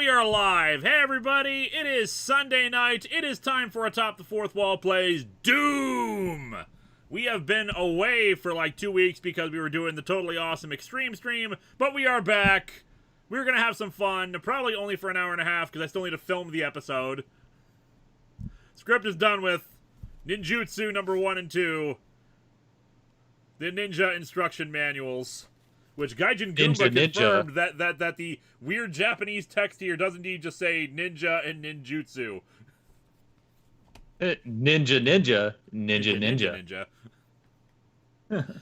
are live. Hey everybody, it is Sunday night. It is time for Atop the Fourth Wall plays Doom. We have been away for like 2 weeks because we were doing the totally awesome Extreme stream, but we are back. We're gonna have some fun, probably only for an hour and a half because I still need to film the episode. Script is done with. Ninjutsu number 1 and 2. The ninja instruction manuals. Which Gaijin Goomba confirmed that the weird Japanese text here does indeed just say ninja and ninjutsu. Ninja.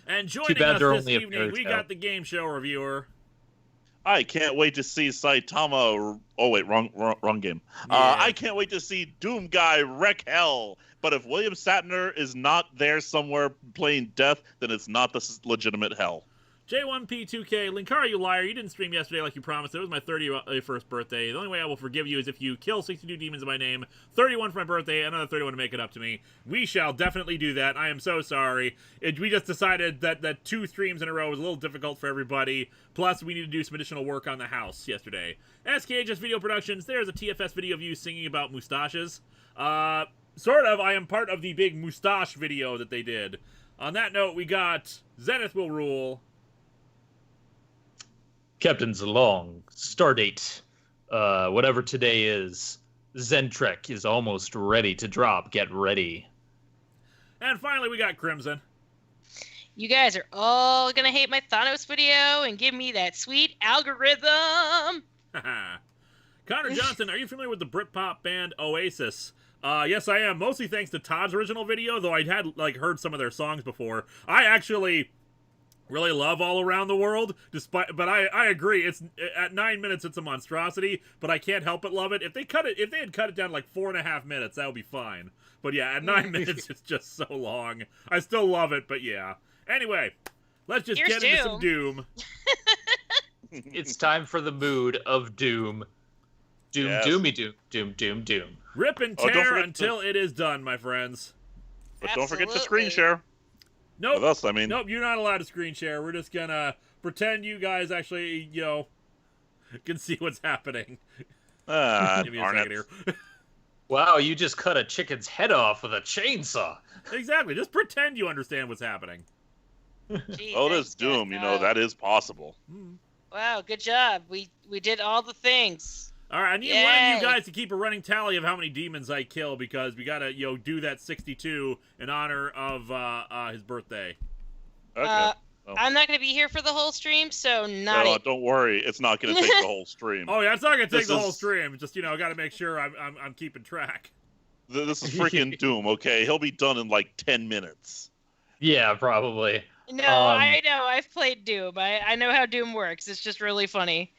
And joining us this evening, we got the game show reviewer. I can't wait to see Saitama. Oh wait, wrong game. Yeah. I can't wait to see Doom Guy wreck hell. But if William Shatner is not there somewhere playing death, then it's not the legitimate hell. J1P2K, Linkara, you liar. You didn't stream yesterday like you promised. It was my 31st birthday. The only way I will forgive you is if you kill 62 demons in my name, 31 for my birthday, another 31 to make it up to me. We shall definitely do that. I am so sorry. We just decided that 2 streams in a row was a little difficult for everybody. Plus, we need to do some additional work on the house yesterday. SKHS Video Productions, there's a TFS video of you singing about mustaches. Sort of, I am part of the big mustache video that they did. On that note, we got Zenith Will Rule. Captain's along. Stardate. Whatever today is. Zentrek is almost ready to drop. Get ready. And finally, we got Crimson. You guys are all gonna hate my Thanos video and give me that sweet algorithm. Connor Johnson, are you familiar with the Britpop band Oasis? Yes, I am. Mostly thanks to Todd's original video, though I had heard some of their songs before. I actually really love All Around the World, but I agree. It's at 9 minutes, it's a monstrosity, but I can't help but love it. If they had cut it down to like 4.5 minutes, that would be fine. But yeah, at 9 minutes, it's just so long. I still love it, but yeah. Anyway, let's just get into some Doom. It's time for the mood of Doom. Doom, yes. Doomy doom, doom, doom, doom. Rip and tear until it is done, my friends. But don't forget to screen share. Nope. With us, I mean. Nope, you're not allowed to screen share. We're just gonna pretend you guys actually, can see what's happening. Give me a second here. Wow, you just cut a chicken's head off with a chainsaw. Exactly. Just pretend you understand what's happening. Gee, oh, this Doom, that is possible. Wow, good job. We did all the things. All right, I need one of you guys to keep a running tally of how many demons I kill because we gotta, do that 62 in honor of his birthday. Okay. I'm not gonna be here for the whole stream, so No, don't worry. It's not gonna take the whole stream. Oh yeah, it's not gonna take the whole stream. Just gotta make sure I'm keeping track. This is freaking Doom. Okay, he'll be done in like 10 minutes. Yeah, probably. No, I know. I've played Doom. I know how Doom works. It's just really funny.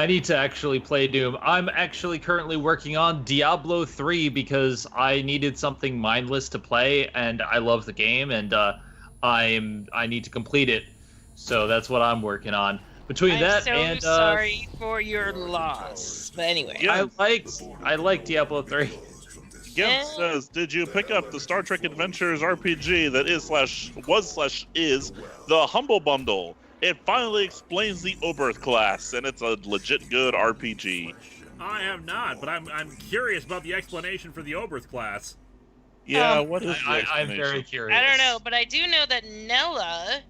I need to actually play Doom. I'm actually currently working on Diablo 3 because I needed something mindless to play, and I love the game, and I need to complete it. So that's what I'm working on. Between that and I'm so sorry for your loss. But anyway, yeah. I like Diablo 3. Gimp says, did you pick up the Star Trek Adventures RPG that is the Humble Bundle? It finally explains the Oberth class, and it's a legit good RPG. I have not, but I'm curious about the explanation for the Oberth class. Yeah, what is the explanation? I'm very curious. I don't know, but I do know that Nella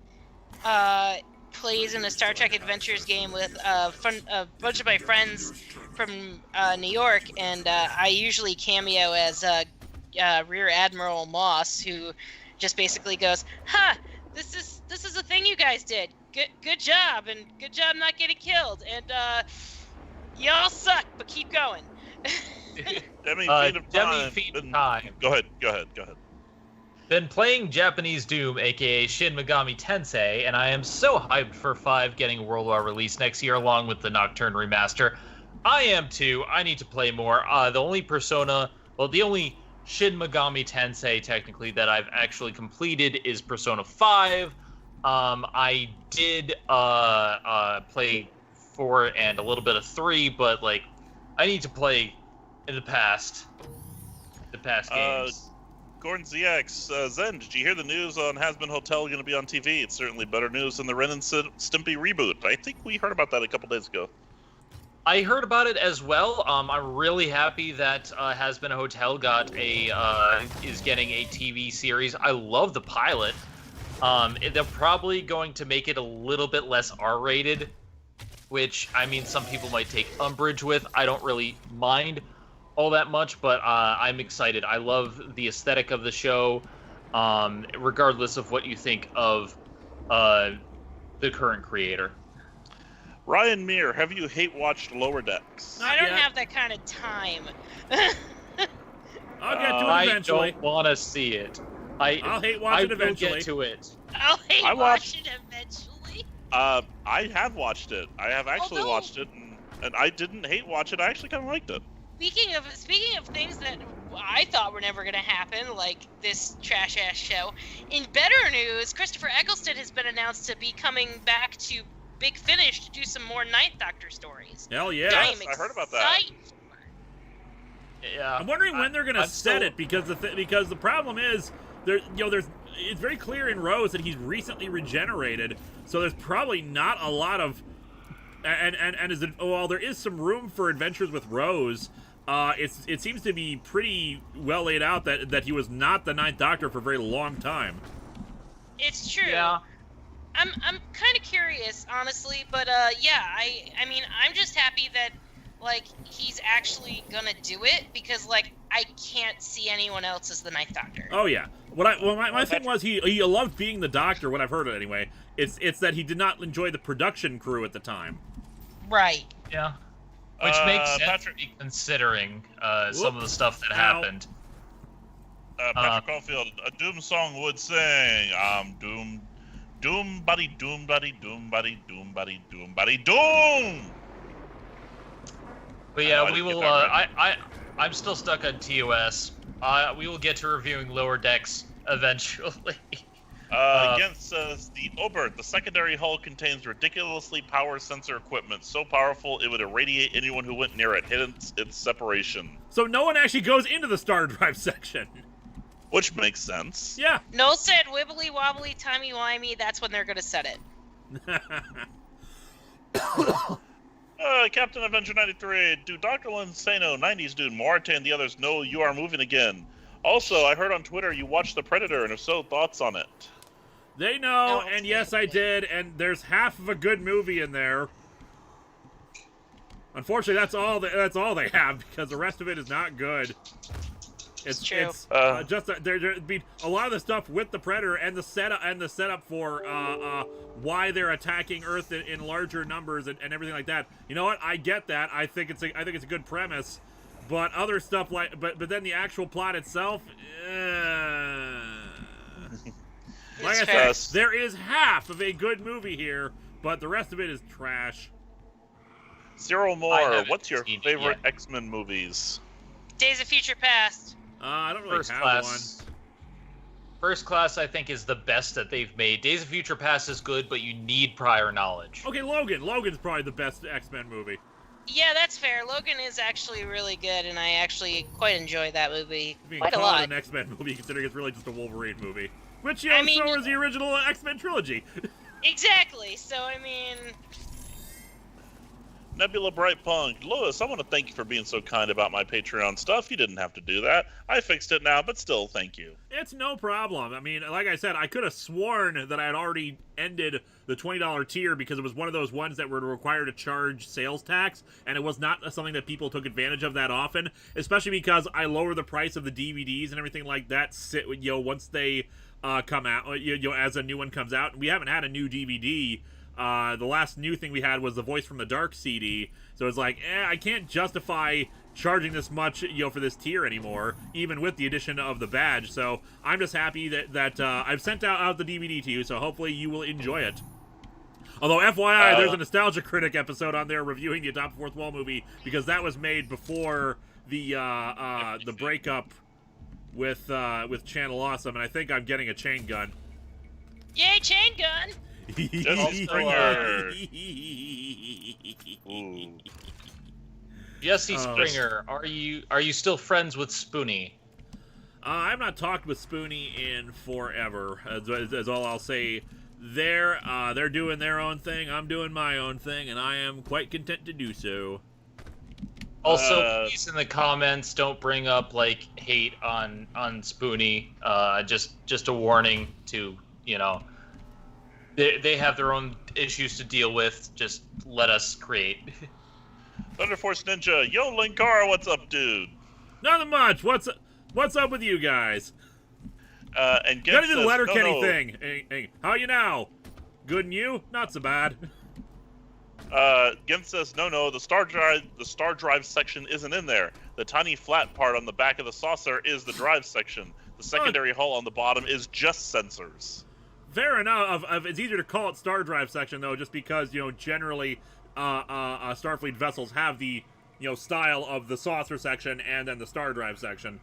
plays in a Star Trek Adventures game with a bunch of my friends from New York, and I usually cameo as Rear Admiral Moss, who just basically goes, "Ha! This is a thing you guys did. Good job, and good job not getting killed. And y'all suck, but keep going." Demi Feet of Time. Go ahead. Been playing Japanese Doom, aka Shin Megami Tensei, and I am so hyped for 5 getting a World War release next year, along with the Nocturne remaster. I am too. I need to play more. The only Shin Megami Tensei technically that I've actually completed is Persona 5. I did play 4 and a little bit of 3, but I need to play in the past games. Gordon ZX, Zen, did you hear the news on Hazbin Hotel going to be on TV? It's certainly better news than the Ren and Stimpy reboot. I think we heard about that a couple days ago. I heard about it as well. I'm really happy that Has Been a Hotel is getting a TV series. I love the pilot. They're probably going to make it a little bit less R-rated, which, I mean, some people might take umbrage with. I don't really mind all that much, but I'm excited. I love the aesthetic of the show, regardless of what you think of the current creator. Ryan Meir, have you hate-watched Lower Decks? I don't have that kind of time. I'll get to it eventually. I don't want to see it. I'll hate watch it eventually. I will get to it. I'll hate watch it eventually. I have watched it. I have actually watched it, and I didn't hate watch it. I actually kind of liked it. Speaking of things that I thought were never going to happen, like this trash-ass show, in better news, Christopher Eccleston has been announced to be coming back to Big Finish to do some more Ninth Doctor stories. Hell yeah! Yes, I heard about that. Yeah, I'm wondering when they're going to set it, because the problem is it's very clear in Rose that he's recently regenerated, so there's probably not a lot of while there is some room for adventures with Rose, it seems to be pretty well laid out that he was not the Ninth Doctor for a very long time. It's true. Yeah. I'm kind of curious, honestly, but yeah, I mean, I'm just happy that like he's actually gonna do it, because like I can't see anyone else as the Ninth Doctor. Oh yeah. My thing was he loved being the Doctor. What I've heard anyway, it's that he did not enjoy the production crew at the time. Right. Yeah. Which makes sense, Patrick, considering some of the stuff that happened. Patrick Caulfield, a Doom song would sing, Doom. Doom buddy, doom buddy, doom buddy, doom buddy, doom buddy, doom! But yeah, we will, I'm still stuck on TOS. We will get to reviewing Lower Decks eventually. Again says, the Obert, the secondary hull contains ridiculously power sensor equipment, so powerful it would irradiate anyone who went near it, hence its separation. So no one actually goes into the star drive section. Which makes sense. Yeah. Noel said wibbly wobbly, timey wimey, that's when they're gonna set it. Captain Avenger 93, do Dr. Linsano, 90s dude, Morte, and the others know you are moving again? Also, I heard on Twitter you watched The Predator, and if so, thoughts on it? They know, and yes, I did, and there's half of a good movie in there. Unfortunately, that's all they have, because the rest of it is not good. It's true. It's just there'd be a lot of the stuff with the Predator and the setup for why they're attacking Earth in larger numbers and everything like that. You know what? I get that. I think it's a good premise, but other stuff like but then the actual plot itself. Like I said, there is half of a good movie here, but the rest of it is trash. Cyril Moore, what's your favorite X-Men movies? Days of Future Past. I don't really have one. First Class, I think, is the best that they've made. Days of Future Past is good, but you need prior knowledge. Okay, Logan. Logan's probably the best X-Men movie. Yeah, that's fair. Logan is actually really good, and I actually quite enjoy that movie quite a lot. An X-Men movie, considering it's really just a Wolverine movie. Which, so is the original X-Men trilogy. Exactly. So, I mean... Nebula Brightpunk, Lewis, I want to thank you for being so kind about my Patreon stuff. You didn't have to do that. I fixed it now, but still, thank you. It's no problem. I mean, like I said, I could have sworn that I had already ended the $20 tier because it was one of those ones that were required to charge sales tax, and it was not something that people took advantage of that often, especially because I lower the price of the DVDs and everything like that once they come out, as a new one comes out. We haven't had a new DVD. The last new thing we had was the Voice from the Dark CD, so it's like, I can't justify charging this much, for this tier anymore, even with the addition of the badge. So I'm just happy that I've sent out the DVD to you, so hopefully you will enjoy it. Although, FYI, there's a Nostalgia Critic episode on there reviewing the Adopt the Fourth Wall movie, because that was made before the breakup with Channel Awesome, and I think I'm getting a chain gun. Yay, chain gun! Jesse Springer. Jesse Springer, are you still friends with Spoonie? I've not talked with Spoonie in forever. That's all I'll say. They're doing their own thing. I'm doing my own thing, and I am quite content to do so. Also, please in the comments, don't bring up like hate on Spoonie. Just a warning to they have their own issues to deal with. Just let us create. Thunder Force Ninja, yo Linkara, what's up, dude? Nothing much. What's up with you guys? And Gotta do the Letterkenny no. thing. Hey, how you now? Good and you? Not so bad. Gimp says, no, the star drive section isn't in there. The tiny flat part on the back of the saucer is the drive section. The secondary hull on the bottom is just sensors. Fair enough. It's easier to call it star drive section though, just because generally Starfleet vessels have the style of the saucer section and then the star drive section.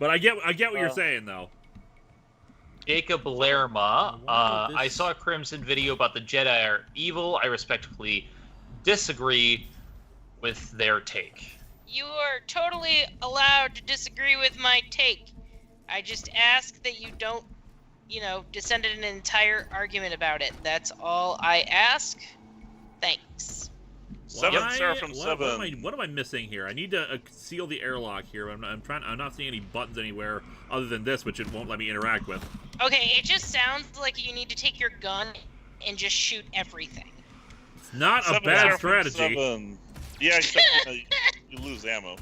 But I get what you're saying though. Jacob Lerma, I saw a Crimson video about the Jedi are evil. I respectfully disagree with their take. You are totally allowed to disagree with my take. I just ask that you don't, descend in an entire argument about it. That's all I ask. Thanks. Seraphim 7. What am I missing here? I need to seal the airlock here. I'm not seeing any buttons anywhere other than this, which it won't let me interact with. Okay, it just sounds like you need to take your gun and just shoot everything. It's not a bad strategy. 7. Yeah, except you lose ammo.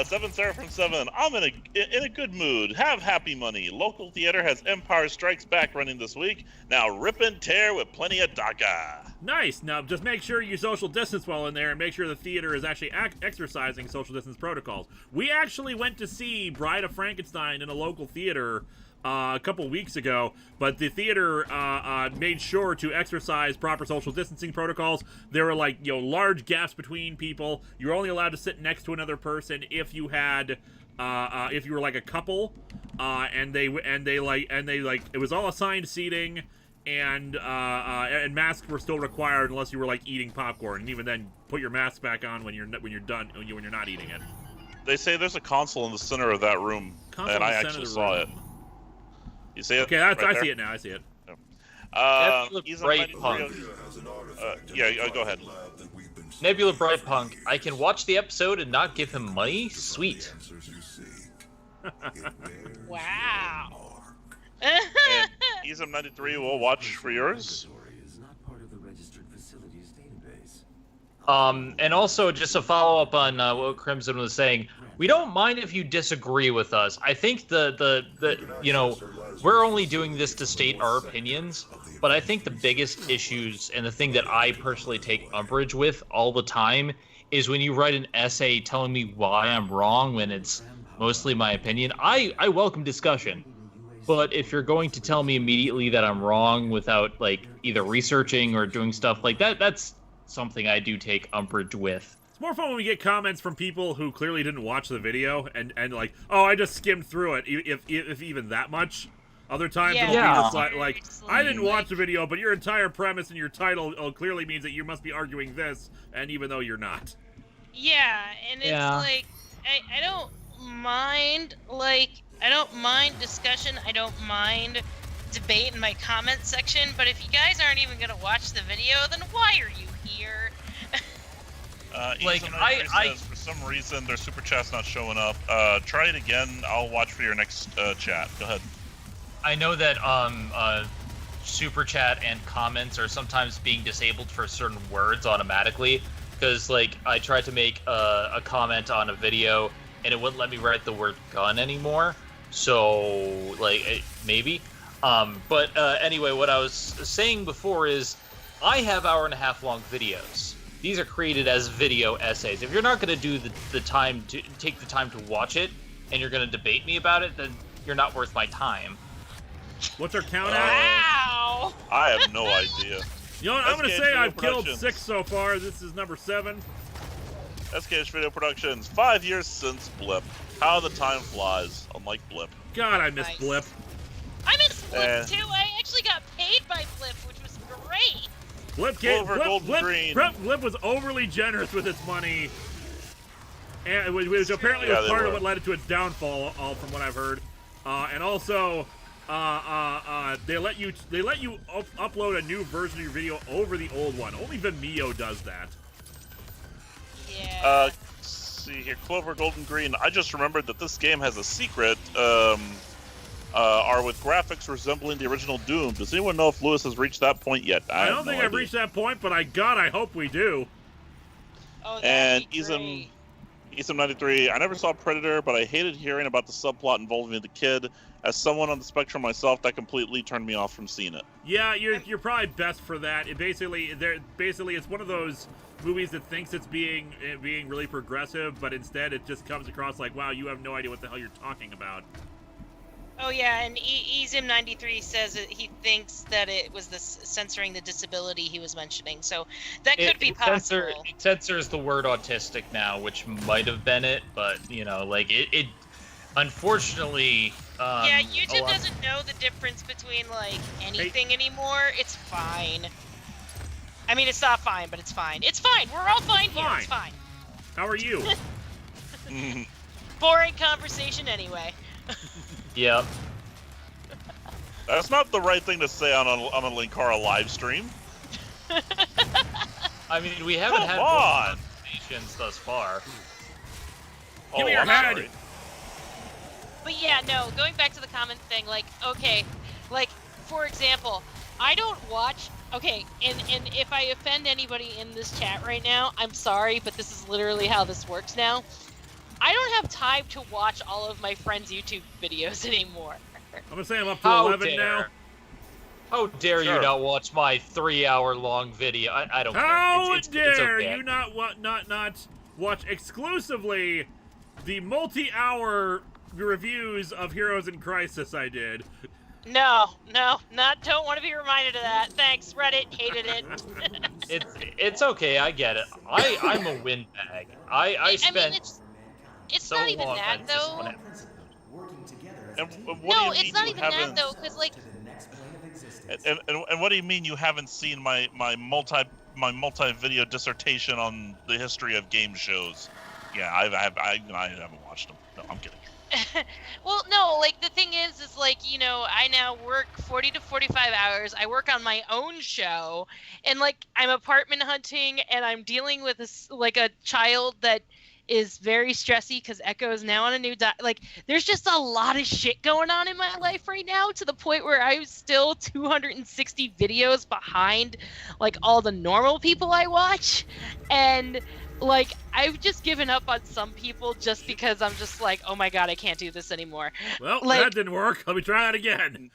7 Seraphim 7. I'm in a good mood. Have happy money. Local theater has Empire Strikes Back running this week. Now rip and tear with plenty of DACA. Nice. Now just make sure you social distance while in there, and make sure the theater is actually exercising social distance protocols. We actually went to see Bride of Frankenstein in a local theater a couple weeks ago, but the theater made sure to exercise proper social distancing protocols. There were large gaps between people. You were only allowed to sit next to another person if you had if you were like a couple, and they it was all assigned seating, and masks were still required unless you were eating popcorn, and even then put your mask back on when you're done when you're not eating it. They say there's a console in the center of that room, and I actually saw it. You see it? Okay, I see it now. I see it. Bright Punk. Go ahead. Nebula Bright Punk. I can watch the episode and not give him money? Sweet. Wow. And Ism93 will watch for yours. And also, just a follow-up on what Crimson was saying, we don't mind if you disagree with us. I think we're only doing this to state our opinions, but I think the biggest issues and the thing that I personally take umbrage with all the time is when you write an essay telling me why I'm wrong when it's mostly my opinion. I welcome discussion, but if you're going to tell me immediately that I'm wrong without either researching or doing stuff like that, that's something I do take umbrage with. It's more fun when we get comments from people who clearly didn't watch the video and oh, I just skimmed through it, if even that much. Other times it'll be just I didn't watch the video, but your entire premise and your title clearly means that you must be arguing this, and even though you're not. Yeah, and it's I don't mind discussion. I don't mind debate in my comment section, but if you guys aren't even gonna watch the video, then why are you here? Says for some reason their super chat's not showing up. Try it again. I'll watch for your next chat. Go ahead. I know that super chat and comments are sometimes being disabled for certain words automatically, because I tried to make a comment on a video and it wouldn't let me write the word gun anymore. So maybe. But anyway, what I was saying before is I have hour-and-a-half long videos. These are created as video essays. If you're not going to do the time to take the time to watch it, and you're going to debate me about it, then you're not worth my time. What's our count at? Wow! I have no idea. You know what? I'm going to say I've killed 6 so far. This is number 7. SKH Video Productions, 5 years since Blip. How the time flies, unlike Blip. God, I miss Blip. I miss Blip too. I actually got paid by Blip, which was great. Blip was overly generous with its money, and which apparently was part of what led it to its downfall, all from what I've heard. And also, they let you upload a new version of your video over the old one. Only Vimeo does that. Yeah. see here, Clover Golden Green. I just remembered that this game has a secret, are with graphics resembling the original Doom. Does anyone know if Lewis has reached that point yet? I don't think I've reached that point, but I hope we do. Oh, And that'd be great. Ism93, I never saw Predator, but I hated hearing about the subplot involving the kid. As someone on the spectrum myself, that completely turned me off from seeing it. Yeah, you're probably best for that. It basically it's one of those movies that thinks it's being really progressive, but instead it just comes across like, wow, you have no idea what the hell you're talking about. Oh yeah, and Ezim93 says that he thinks that it was censoring the disability he was mentioning, so that could be possible. It censors the word autistic now, which might have been it, but you know, like it unfortunately. Yeah, YouTube doesn't know the difference between like anything anymore. It's fine. I mean, it's not fine, but it's fine. It's fine. We're all fine here. It's fine. How are you? Boring conversation anyway. Yep. That's not the right thing to say on a Linkara live stream. I mean, we haven't had more conversations thus far. Give me your head. Sorry. But yeah, no, going back to the comment thing, like, okay, like, for example, I don't watch, okay, and if I offend anybody in this chat right now, I'm sorry, but this is literally how this works now. I don't have time to watch all of my friends' YouTube videos anymore. I'm gonna say I'm up to 11 now. How dare you not watch my 3-hour-long video? I don't care. How It's dare okay. you not watch exclusively the multi-hour reviews of Heroes in Crisis I did? No, don't want to be reminded of that. Thanks, Reddit, hated it. It's okay, I get it. I'm a windbag. I spent. I mean, it's so not even long that on though. No, it's not even that though, because like. And what do you mean you haven't seen my multi-video dissertation on the history of game shows? Yeah, I haven't watched them. No, I'm kidding. Well, no, like, the thing is like, you know, I now work 40 to 45 hours. I work on my own show, and, like, I'm apartment hunting, and I'm dealing with, a child that is very stressy because Echo is now on a new like, there's just a lot of shit going on in my life right now, to the point where I'm still 260 videos behind, like, all the normal people I watch, and... like, I've just given up on some people just because I'm just like, oh my god, I can't do this anymore. Well, like, that didn't work. Let me try that again.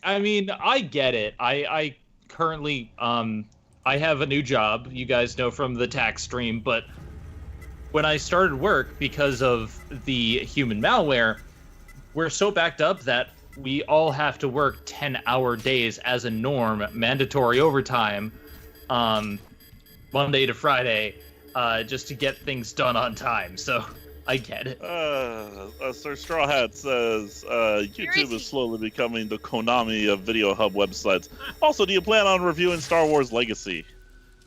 I mean, I get it. I currently, I have a new job, you guys know from the tax stream, but when I started work, because of the human malware, we're so backed up that we all have to work 10-hour days as a norm, mandatory overtime, Monday to Friday, just to get things done on time. So I get it. Sir Straw Hat says YouTube is slowly becoming the Konami of Video Hub websites. Also, do you plan on reviewing Star Wars Legacy?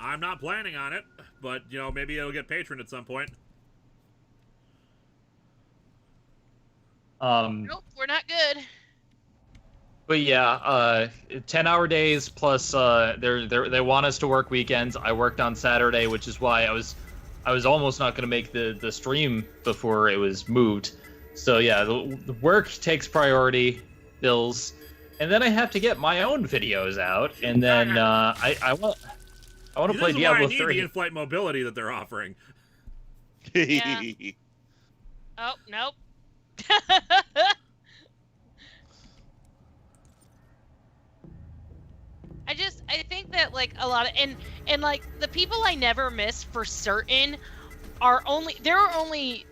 I'm not planning on it, but you know, maybe it'll get patron at some point. Nope, we're not good. But yeah, 10-hour days plus they want us to work weekends. I worked on Saturday, which is why I was almost not going to make the stream before it was moved. So yeah, the work takes priority, bills, and then I have to get my own videos out, and then I want to play Diablo 3. This is why I need the in-flight mobility that they're offering. Yeah. Oh, nope. I think that, like, a lot of, and like, the people I never miss for certain there are only 2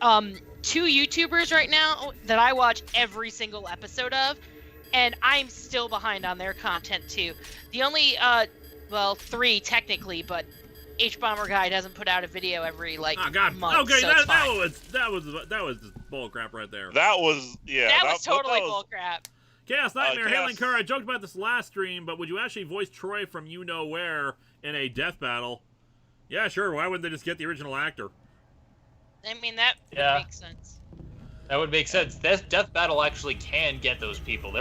YouTubers right now that I watch every single episode of, and I'm still behind on their content too. The only, well, 3 technically, but H-Bomber Guy doesn't put out a video every, like, month, okay, so that was bull crap right there. That was totally bull crap. Chaos Nightmare, Chaos. Hailing Linkara, I joked about this last stream, but would you actually voice Troy from You Know Where in a death battle? Yeah, sure. Why wouldn't they just get the original actor? I mean, that would make sense. That would make sense. Death Battle actually can get those people.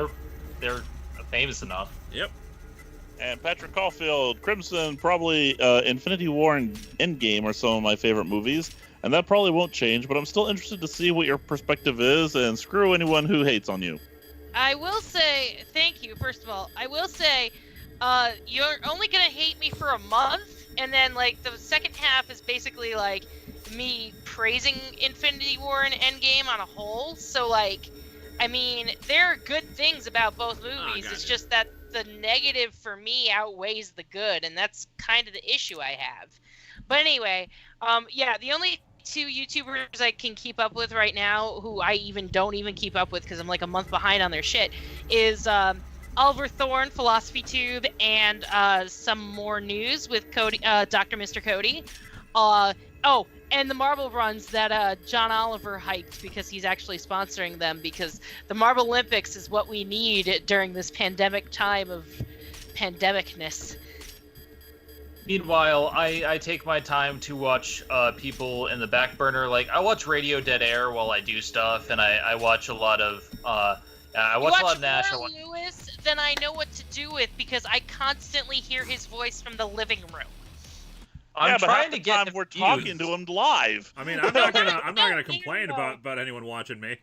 They're famous enough. Yep. And Patrick Caulfield, Crimson, probably Infinity War and Endgame are some of my favorite movies, and that probably won't change, but I'm still interested to see what your perspective is, and screw anyone who hates on you. I will say, thank you, first of all. I will say, you're only going to hate me for a month, and then, like, the second half is basically, like, me praising Infinity War and Endgame on a whole, so, like, I mean, there are good things about both movies, it's just that the negative for me outweighs the good, and that's kind of the issue I have. But anyway, yeah, the only two YouTubers I can keep up with right now, who I don't even keep up with because I'm like a month behind on their shit, is Oliver Thorne, Philosophy Tube, and some more news with Cody, Dr. Mr. Cody. Oh, and the Marble runs that John Oliver hyped because he's actually sponsoring them, because the Marble Olympics is what we need during this pandemic time of pandemicness. Meanwhile, I take my time to watch people in the back burner. Like, I watch Radio Dead Air while I do stuff, and I watch a lot of I watch a lot of Nash. More Lewis than I know what to do with, because I constantly hear his voice from the living room. I'm trying to get. We're talking to him live. I mean, I'm not gonna complain about anyone watching me.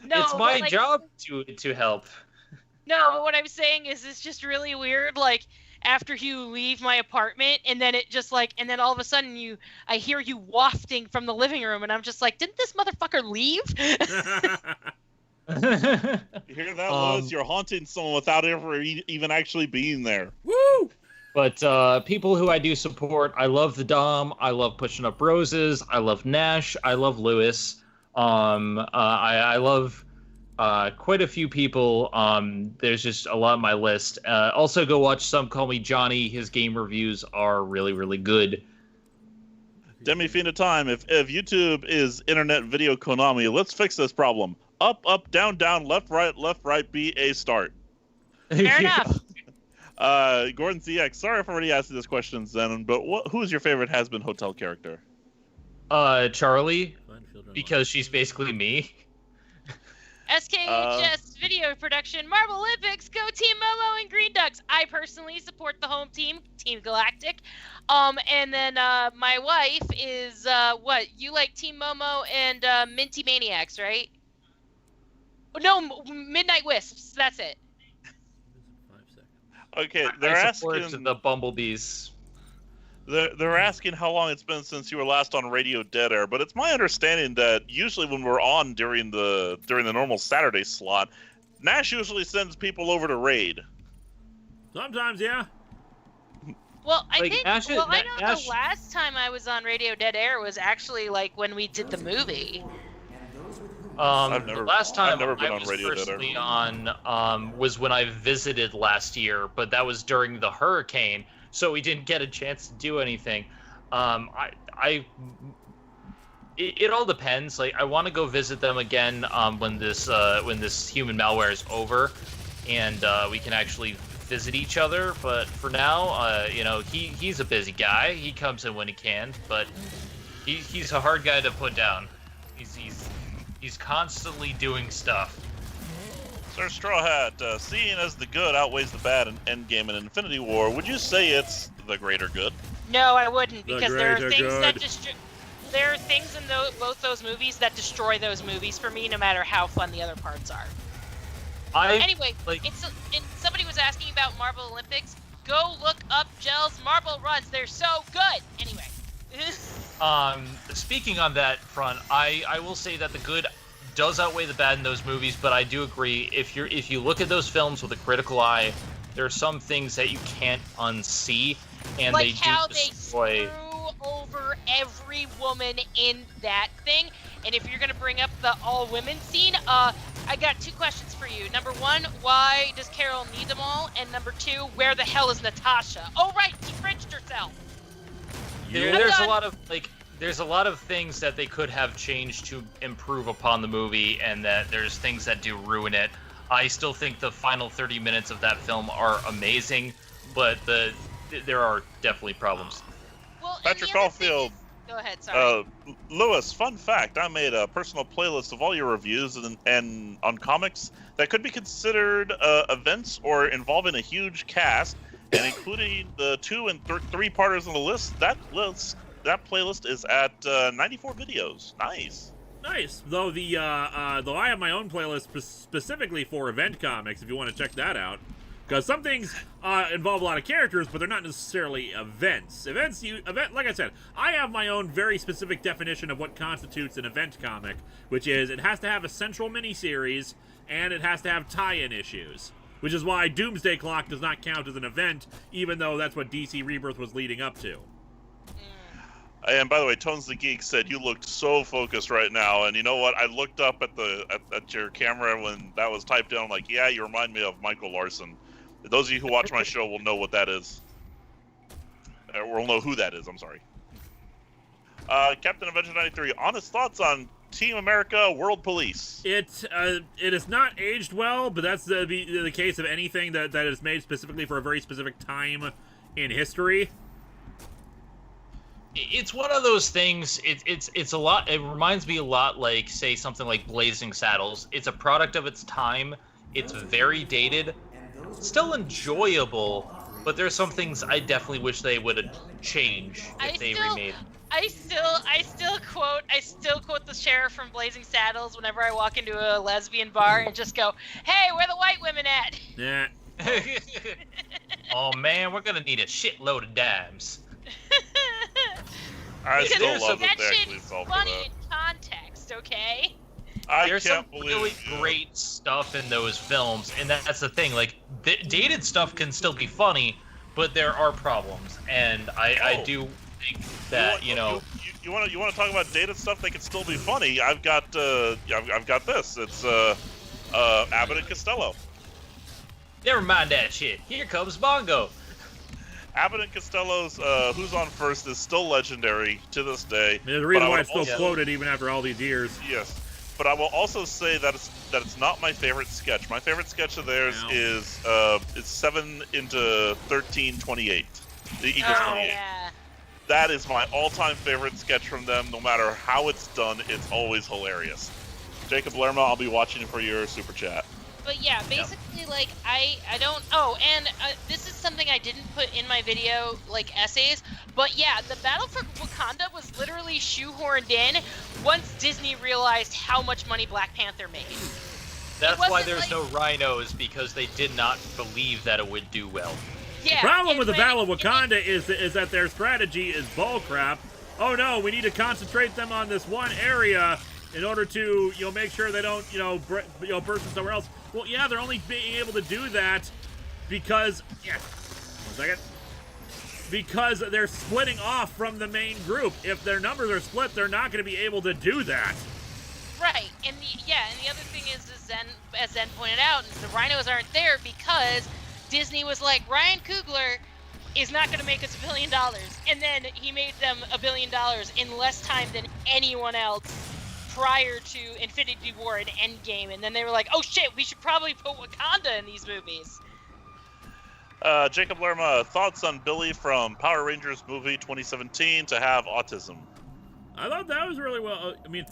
No, it's my like, job to help. No, but what I'm saying is, it's just really weird. Like, after you leave my apartment, and then it just like, and then all of a sudden I hear you wafting from the living room, and I'm just like, didn't this motherfucker leave? You hear that, Lewis? You're haunting someone without ever even actually being there. Woo! But people who I do support, I love the Dom. I love Pushing Up Roses. I love Nash. I love Lewis. I love quite a few people. There's just a lot on my list. Also, go watch Some Call Me Johnny. His game reviews are really, really good. Demi Fina time. If YouTube is internet video Konami, let's fix this problem. Up, up, down, down, left, right, B, A, start. Fair enough. Gordon ZX, sorry if I already asked you this question, Zenon, but who's your favorite has-been hotel character? Charlie, because she's basically me. SKHS Video Production, Marble Olympics, go Team Momo and Green Ducks. I personally support the home team, Team Galactic. And then my wife is, what? You like Team Momo and Minty Maniacs, right? No, Midnight Wisps, that's it. Okay, they're asking the Bumblebees. They're asking how long it's been since you were last on Radio Dead Air, but it's my understanding that usually when we're on during the normal Saturday slot, Nash usually sends people over to raid. Sometimes, yeah. Well, I Like, think. Nash, well, I know Nash, the last time I was on Radio Dead Air was actually like when we did the movie. The last time I've never been I on was Radio Dead Air. personally on was when I visited last year, but that was during the hurricane, so we didn't get a chance to do anything. It all depends. Like, I want to go visit them again when this human malware is over, and we can actually visit each other. But for now, he's a busy guy. He comes in when he can, but he's a hard guy to put down. He's constantly doing stuff. Sir Straw Hat, seeing as the good outweighs the bad in Endgame and Infinity War, would you say it's the greater good? No, I wouldn't, The because there are greater things that good. there are things in both those movies that destroy those movies for me, no matter how fun the other parts are. Anyway, and somebody was asking about Marble Olympics. Go look up Gel's Marble Runs. They're so good. Anyway. Speaking on that front, I will say that the good does outweigh the bad in those movies, but I do agree, if you look at those films with a critical eye, there are some things that you can't unsee, and like they do how destroy. they screw over every woman in that thing. And if you're gonna bring up the all-women scene, I got two questions for you. Number one, why does Carol need them all? And number two, where the hell is Natasha? Oh right, she fringed herself. There's a lot of things that they could have changed to improve upon the movie, and that there's things that do ruin it. I still think the final 30 minutes of that film are amazing, but there are definitely problems. Well, Patrick Caulfield. Go ahead, sorry. Lewis, fun fact, I made a personal playlist of all your reviews and on comics that could be considered events or involving a huge cast, and including the 2 and 3 parters on the list, that playlist is at 94 videos. Nice. Nice. Though though I have my own playlist specifically for event comics, if you want to check that out. Because some things involve a lot of characters, but they're not necessarily events. Like I said, I have my own very specific definition of what constitutes an event comic, which is it has to have a central miniseries, and it has to have tie-in issues. Which is why Doomsday Clock does not count as an event, even though that's what DC Rebirth was leading up to. And by the way, Tones the Geek said you looked so focused right now, and you know what? I looked up at your camera when that was typed in. I'm like, yeah, you remind me of Michael Larson. Those of you who watch my show will know what that is. Or will know who that is, I'm sorry. Captain Avenger 93, honest thoughts on Team America World Police? It is not aged well, but that's the case of anything that is made specifically for a very specific time in history. It's one of those things. It's a lot. It reminds me a lot, like say something like Blazing Saddles. It's a product of its time. It's very dated. Still enjoyable, but there's some things I definitely wish they would change if they remade. I still quote the sheriff from Blazing Saddles whenever I walk into a lesbian bar and just go, "Hey, where the white women at?" Yeah. Oh man, we're gonna need a shitload of dimes. I still love that that they shit actually is solved funny that. in context, okay? There's some really great stuff in those films, and that's the thing. Like, dated stuff can still be funny, but there are problems, and I do think that you want to talk about dated stuff that can still be funny. I've got this. It's Abbott and Costello. Never mind that shit. Here comes Bongo. Abbott and Costello's Who's on First is still legendary to this day. There's a reason why it's still quoted even after all these years. Yes. But I will also say that it's not my favorite sketch. My favorite sketch of theirs is it's 7 into 13, 28. Equals 28. Yeah. That is my all-time favorite sketch from them. No matter how it's done, it's always hilarious. Jacob Lerma, I'll be watching for your super chat. But yeah, basically, like, I don't... Oh, and this is something I didn't put in my video, like, essays, but yeah, the Battle for Wakanda was literally shoehorned in once Disney realized how much money Black Panther made. That's why there's no rhinos, because they did not believe that it would do well. Yeah, the problem with the Battle of Wakanda is that their strategy is bullcrap. Oh no, we need to concentrate them on this one area in order to, make sure they don't, burst in somewhere else. Well, yeah, they're only being able to do that because, because they're splitting off from the main group. If their numbers are split, they're not going to be able to do that. Right, and the other thing is as Zen pointed out, is the rhinos aren't there because Disney was like, Ryan Coogler is not going to make us $1 billion, and then he made them $1 billion in less time than anyone else prior to Infinity War and Endgame, and then they were like, oh shit, we should probably put Wakanda in these movies. Jacob Lerma, thoughts on Billy from Power Rangers movie 2017 to have autism? I thought that was really well. I mean,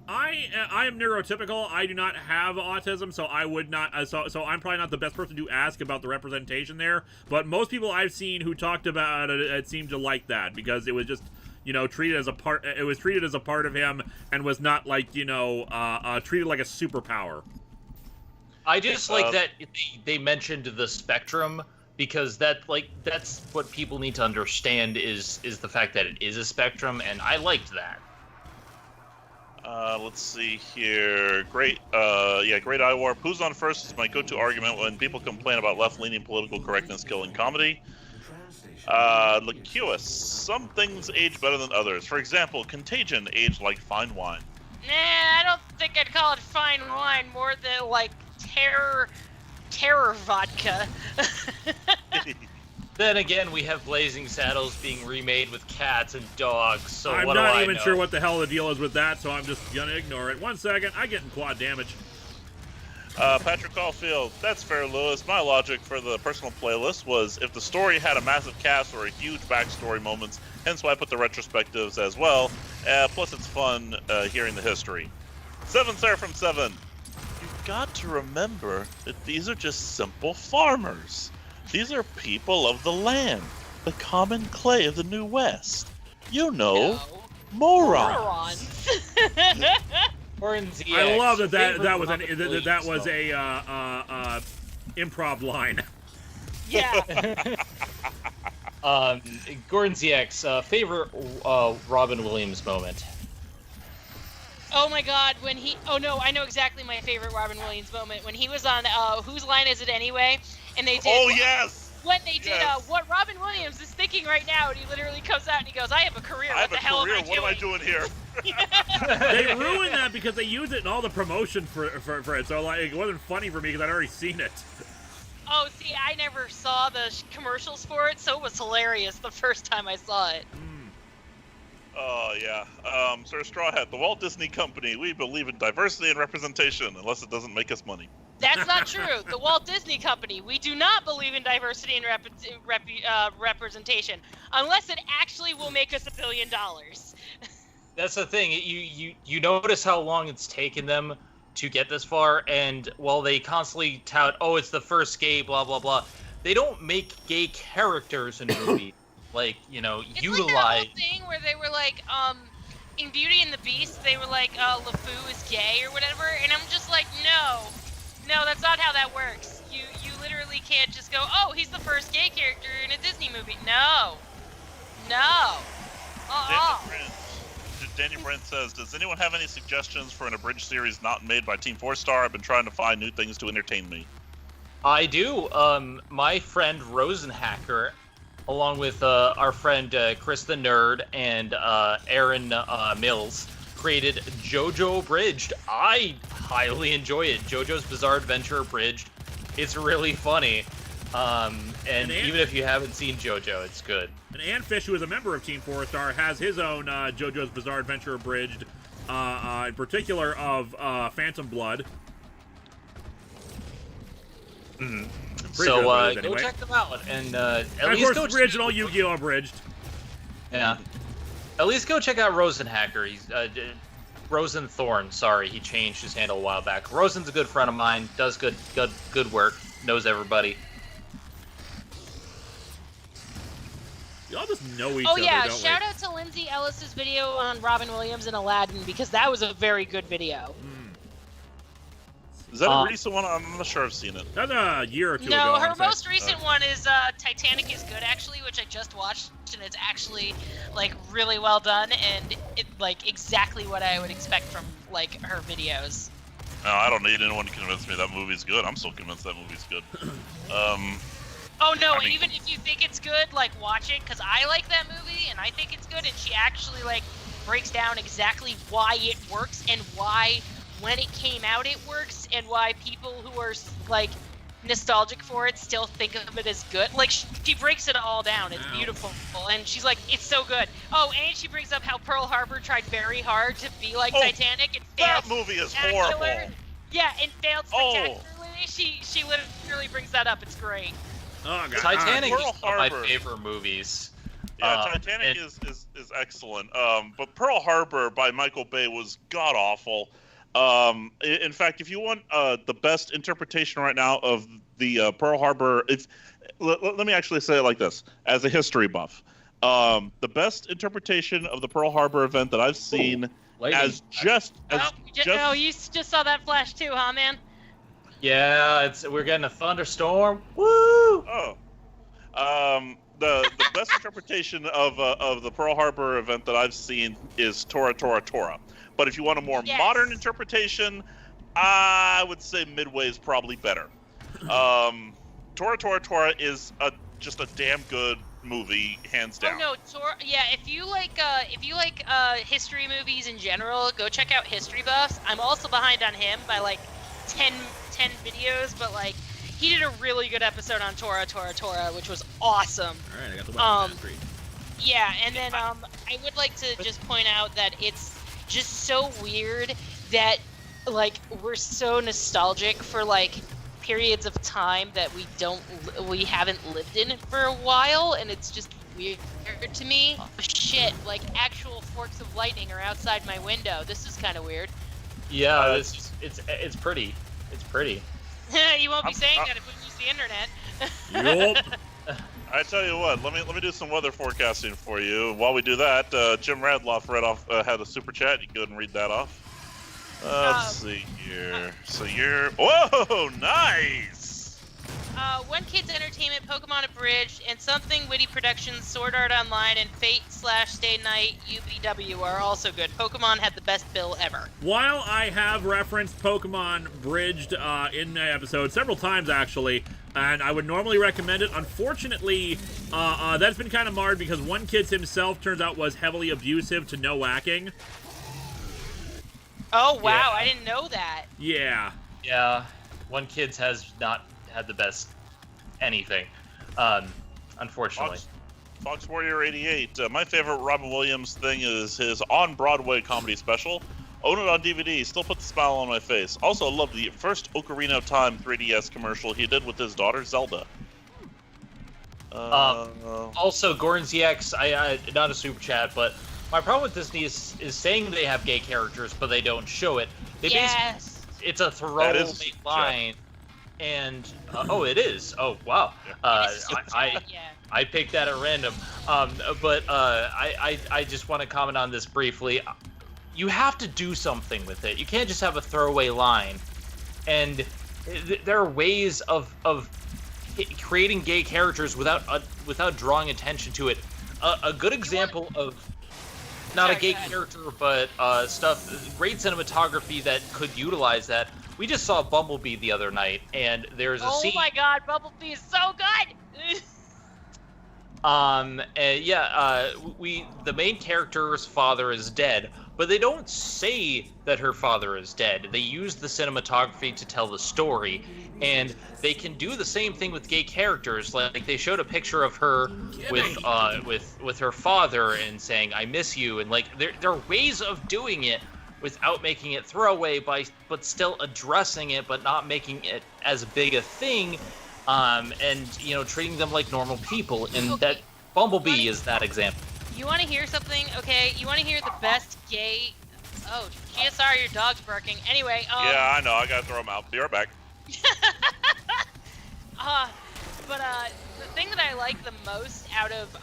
I am neurotypical. I do not have autism, so I would not. So I'm probably not the best person to ask about the representation there. But most people I've seen who talked about it seemed to like that because it was just, treated as a part. It was treated as a part of him and was not like, treated like a superpower. I just like that they mentioned the spectrum because that's what people need to understand is the fact that it is a spectrum, and I liked that. Let's see here. Great Eye Warp. Who's on First is my go-to argument when people complain about left-leaning political correctness killing comedy. Lacuous. Some things age better than others. For example, Contagion aged like fine wine. Nah, I don't think I'd call it fine wine, more than like terror vodka. Then again, we have Blazing Saddles being remade with cats and dogs, so I'm what do I know? not even sure what the hell the deal is with that, so I'm just gonna ignore it. 1 second, I get in quad damage. Patrick Caulfield, that's fair, Lewis. My logic for the personal playlist was if the story had a massive cast or a huge backstory moments, hence why I put the retrospectives as well. Plus, it's fun hearing the history. 7 Seraphim 7. You've got to remember that these are just simple farmers. These are people of the land, the common clay of the New West. You know, No. morons. I love that was a improv line. Yeah. Gordon ZX, favorite Robin Williams moment. Oh my God, when he... Oh no, I know exactly my favorite Robin Williams moment. When he was on Whose Line Is It Anyway? And they did... Oh, yes! When they did Yes. what Robin Williams is thinking right now, and he literally comes out and he goes, I have a career, what the hell am I doing? What am I doing here? They ruined that because they used it in all the promotion for it, so like it wasn't funny for me because I'd already seen it. Oh, see, I never saw the commercials for it, so it was hilarious the first time I saw it. Oh, yeah. Sir Straw Hat, the Walt Disney Company, we believe in diversity and representation, unless it doesn't make us money. That's not true. The Walt Disney Company, we do not believe in diversity and representation, unless it actually will make us $1 billion. That's the thing. You notice how long it's taken them to get this far, and while they constantly tout, oh, it's the first gay, blah, blah, blah, they don't make gay characters in movies. Like, you know, It's utilize... like that whole thing where they were like, in Beauty and the Beast, they were like, LeFou is gay or whatever, and I'm just like, no, that's not how that works. You literally can't just go, oh, he's the first gay character in a Disney movie. No. Daniel Brent says, does anyone have any suggestions for an abridged series not made by Team 4-Star? I've been trying to find new things to entertain me. I do. My friend Rosenhacker, along with our friend Chris the Nerd and Aaron Mills, created JoJo Abridged. I highly enjoy it. JoJo's Bizarre Adventure Abridged. It's really funny. And even if you haven't seen JoJo, it's good. And Anfish, who is a member of Team 4-Star, has his own JoJo's Bizarre Adventure Abridged, in particular of Phantom Blood. Mm-hmm. So go check them out, and at of least course, original Yu-Gi-Oh! Abridged. Yeah, at least go check out Rosenhacker. He's Rosenthorn. Sorry, he changed his handle a while back. Rosen's a good friend of mine. Does good work. Knows everybody. Y'all just know each Oh other, yeah, don't shout out to Lindsay Ellis's video on Robin Williams and Aladdin, because that was a very good video. Is that a recent one? I'm not sure I've seen it. That's a year or two ago. No, her honestly. most recent one is Titanic is Good, actually, which I just watched, and it's actually like really well done, and it like exactly what I would expect from like her videos. No, I don't need anyone to convince me that movie's good. I'm still convinced that movie's good. Oh no, I mean, even if you think it's good, like watch it, because I like that movie and I think it's good, and she actually like breaks down exactly why it works and why when it came out it works, and why people who are like nostalgic for it still think of it as good. Like she breaks it all down. It's beautiful, and she's like, it's so good. Oh, and she brings up how Pearl Harbor tried very hard to be like Titanic and failed. That movie is horrible. Yeah, and failed spectacularly. She literally brings that up. It's great. Oh, God. Titanic is Pearl one of my Harbor. favorite movies. Yeah, Titanic is excellent. But Pearl Harbor by Michael Bay was god awful. In fact, if you want the best interpretation right now of the Pearl Harbor, let me actually say it like this: as a history buff, the best interpretation of the Pearl Harbor event that I've seen you just saw that flash too, huh, man? Yeah, we're getting a thunderstorm. Woo! Oh. The best interpretation of the Pearl Harbor event that I've seen is Tora Tora Tora. But if you want a more modern interpretation, I would say Midway is probably better. Tora Tora Tora is just a damn good movie, hands down. Oh no, yeah. If you like history movies in general, go check out History Buffs. I'm also behind on him by like 10 videos, but like he did a really good episode on Tora Tora Tora, which was awesome. All right, I got the button. Yeah, and then I would like to just point out that it's just so weird that like we're so nostalgic for like periods of time that we haven't lived in for a while, and it's just weird to me. Oh, shit, like actual forks of lightning are outside my window. This is kind of weird. Yeah, it's pretty. It's pretty. You won't be saying that if we the internet. Yup. I tell you what, let me do some weather forecasting for you. While we do that, Jim Radloff had a super chat. You can go ahead and read that off. Let's see here. So you're whoa, nice. One Kids Entertainment, Pokemon Abridged, and Something Witty Productions, Sword Art Online, and Fate/Stay Night UBW are also good. Pokemon had the best bill ever. While I have referenced Pokemon Bridged in the episode several times, actually, and I would normally recommend it, unfortunately, that's been kind of marred because One Kids himself turns out was heavily abusive to no whacking. Oh, wow, Yeah. I didn't know that. Yeah. Yeah, One Kids has not had the best anything, unfortunately. Fox Warrior 88. My favorite Robin Williams thing is his on-Broadway comedy special. Own it on DVD. Still put the smile on my face. Also, love the first Ocarina of Time 3DS commercial he did with his daughter Zelda. Also, Gordon ZX, I not a super chat, but my problem with Disney is saying they have gay characters, but they don't show it. They Yes. it's a throwaway line, and oh, it is. Oh, wow. I picked that at random. But I just want to comment on this briefly. You have to do something with it. You can't just have a throwaway line. And there are ways of creating gay characters without drawing attention to it. A good example of not a gay character, but great cinematography that could utilize that. We just saw Bumblebee the other night, and there's a scene. Oh my God, Bumblebee is so good. The main character's father is dead, but they don't say that her father is dead. They use the cinematography to tell the story, and they can do the same thing with gay characters. Like they showed a picture of her with her father and saying "I miss you," and like there are ways of doing it without making it throwaway, but still addressing it, but not making it as big a thing. And treating them like normal people, and that Bumblebee is that example. You want to hear something? Okay, you want to hear the best gay... Oh, GSR, your dog's barking. Anyway, Yeah, I know. I gotta throw him out. Be right back. The thing that I like the most out of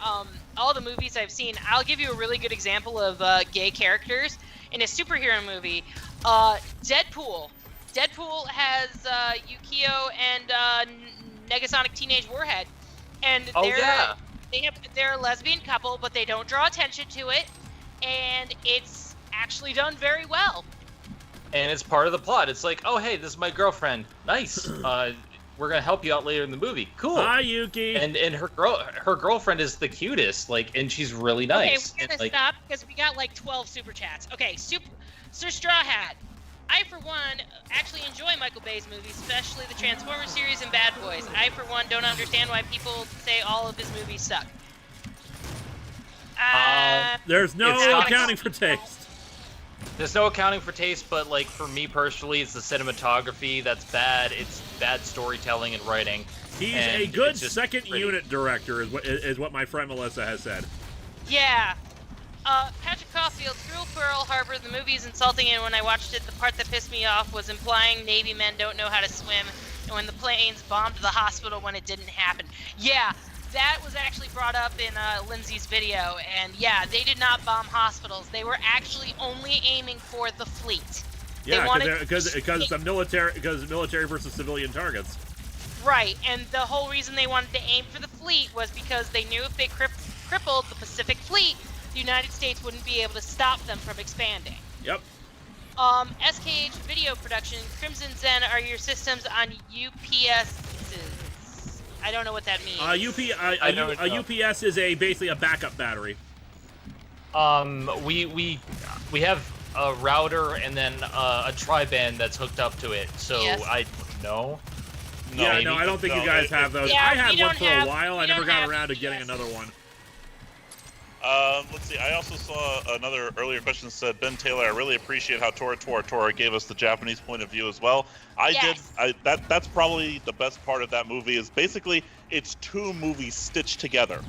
all the movies I've seen, I'll give you a really good example of gay characters in a superhero movie. Deadpool. Deadpool has Yukio and Negasonic Teenage Warhead, and they're a lesbian couple, but they don't draw attention to it, and it's actually done very well. And it's part of the plot. It's like, oh hey, this is my girlfriend. Nice. We're gonna help you out later in the movie. Cool. Hi, Yuki. And her girlfriend is the cutest. Like, and she's really nice. Okay, we're gonna stop because we got like 12 super chats. Okay, Sir Straw Hat. I, for one, actually enjoy Michael Bay's movies, especially the Transformers series and Bad Boys. I, for one, don't understand why people say all of his movies suck. There's no accounting for taste. There's no accounting for taste, but like for me personally, it's the cinematography that's bad. It's bad storytelling and writing. He's a good second unit director, is what my friend Melissa has said. Yeah. Patrick Caulfield, through Pearl Harbor, the movie is insulting, and when I watched it, the part that pissed me off was implying Navy men don't know how to swim, and when the planes bombed the hospital when it didn't happen. Yeah, that was actually brought up in Lindsay's video, and yeah, they did not bomb hospitals. They were actually only aiming for the fleet. Yeah, because military versus civilian targets. Right, and the whole reason they wanted to aim for the fleet was because they knew if they crippled the Pacific Fleet, the United States wouldn't be able to stop them from expanding. Yep. SKH Video Production, Crimson Zen are your systems on UPSs. I don't know what that means. UPS is basically a backup battery. We have a router and then a tri-band that's hooked up to it. So yes. I don't know. Yeah, no, I don't think you guys have those. Yeah, I had one for a while. I never got around to getting another one. Let's see. I also saw another earlier question that said, Ben Taylor, I really appreciate how Tora gave us the Japanese point of view as well. That's probably the best part of that movie is basically it's two movies stitched together.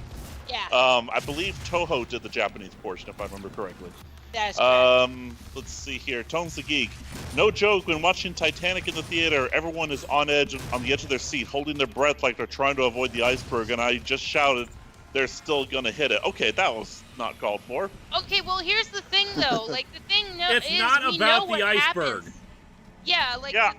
Yeah. I believe Toho did the Japanese portion, if I remember correctly. That's correct. Let's see here. Tones the Geek. No joke, when watching Titanic in the theater, everyone is on edge, on the edge of their seat, holding their breath like they're trying to avoid the iceberg, and I just shouted, they're still gonna hit it. Okay, that was not called for. Okay, well, here's the thing, though. Like, the thing It's is not we about know what the iceberg. happens. Yeah, like, Yeah.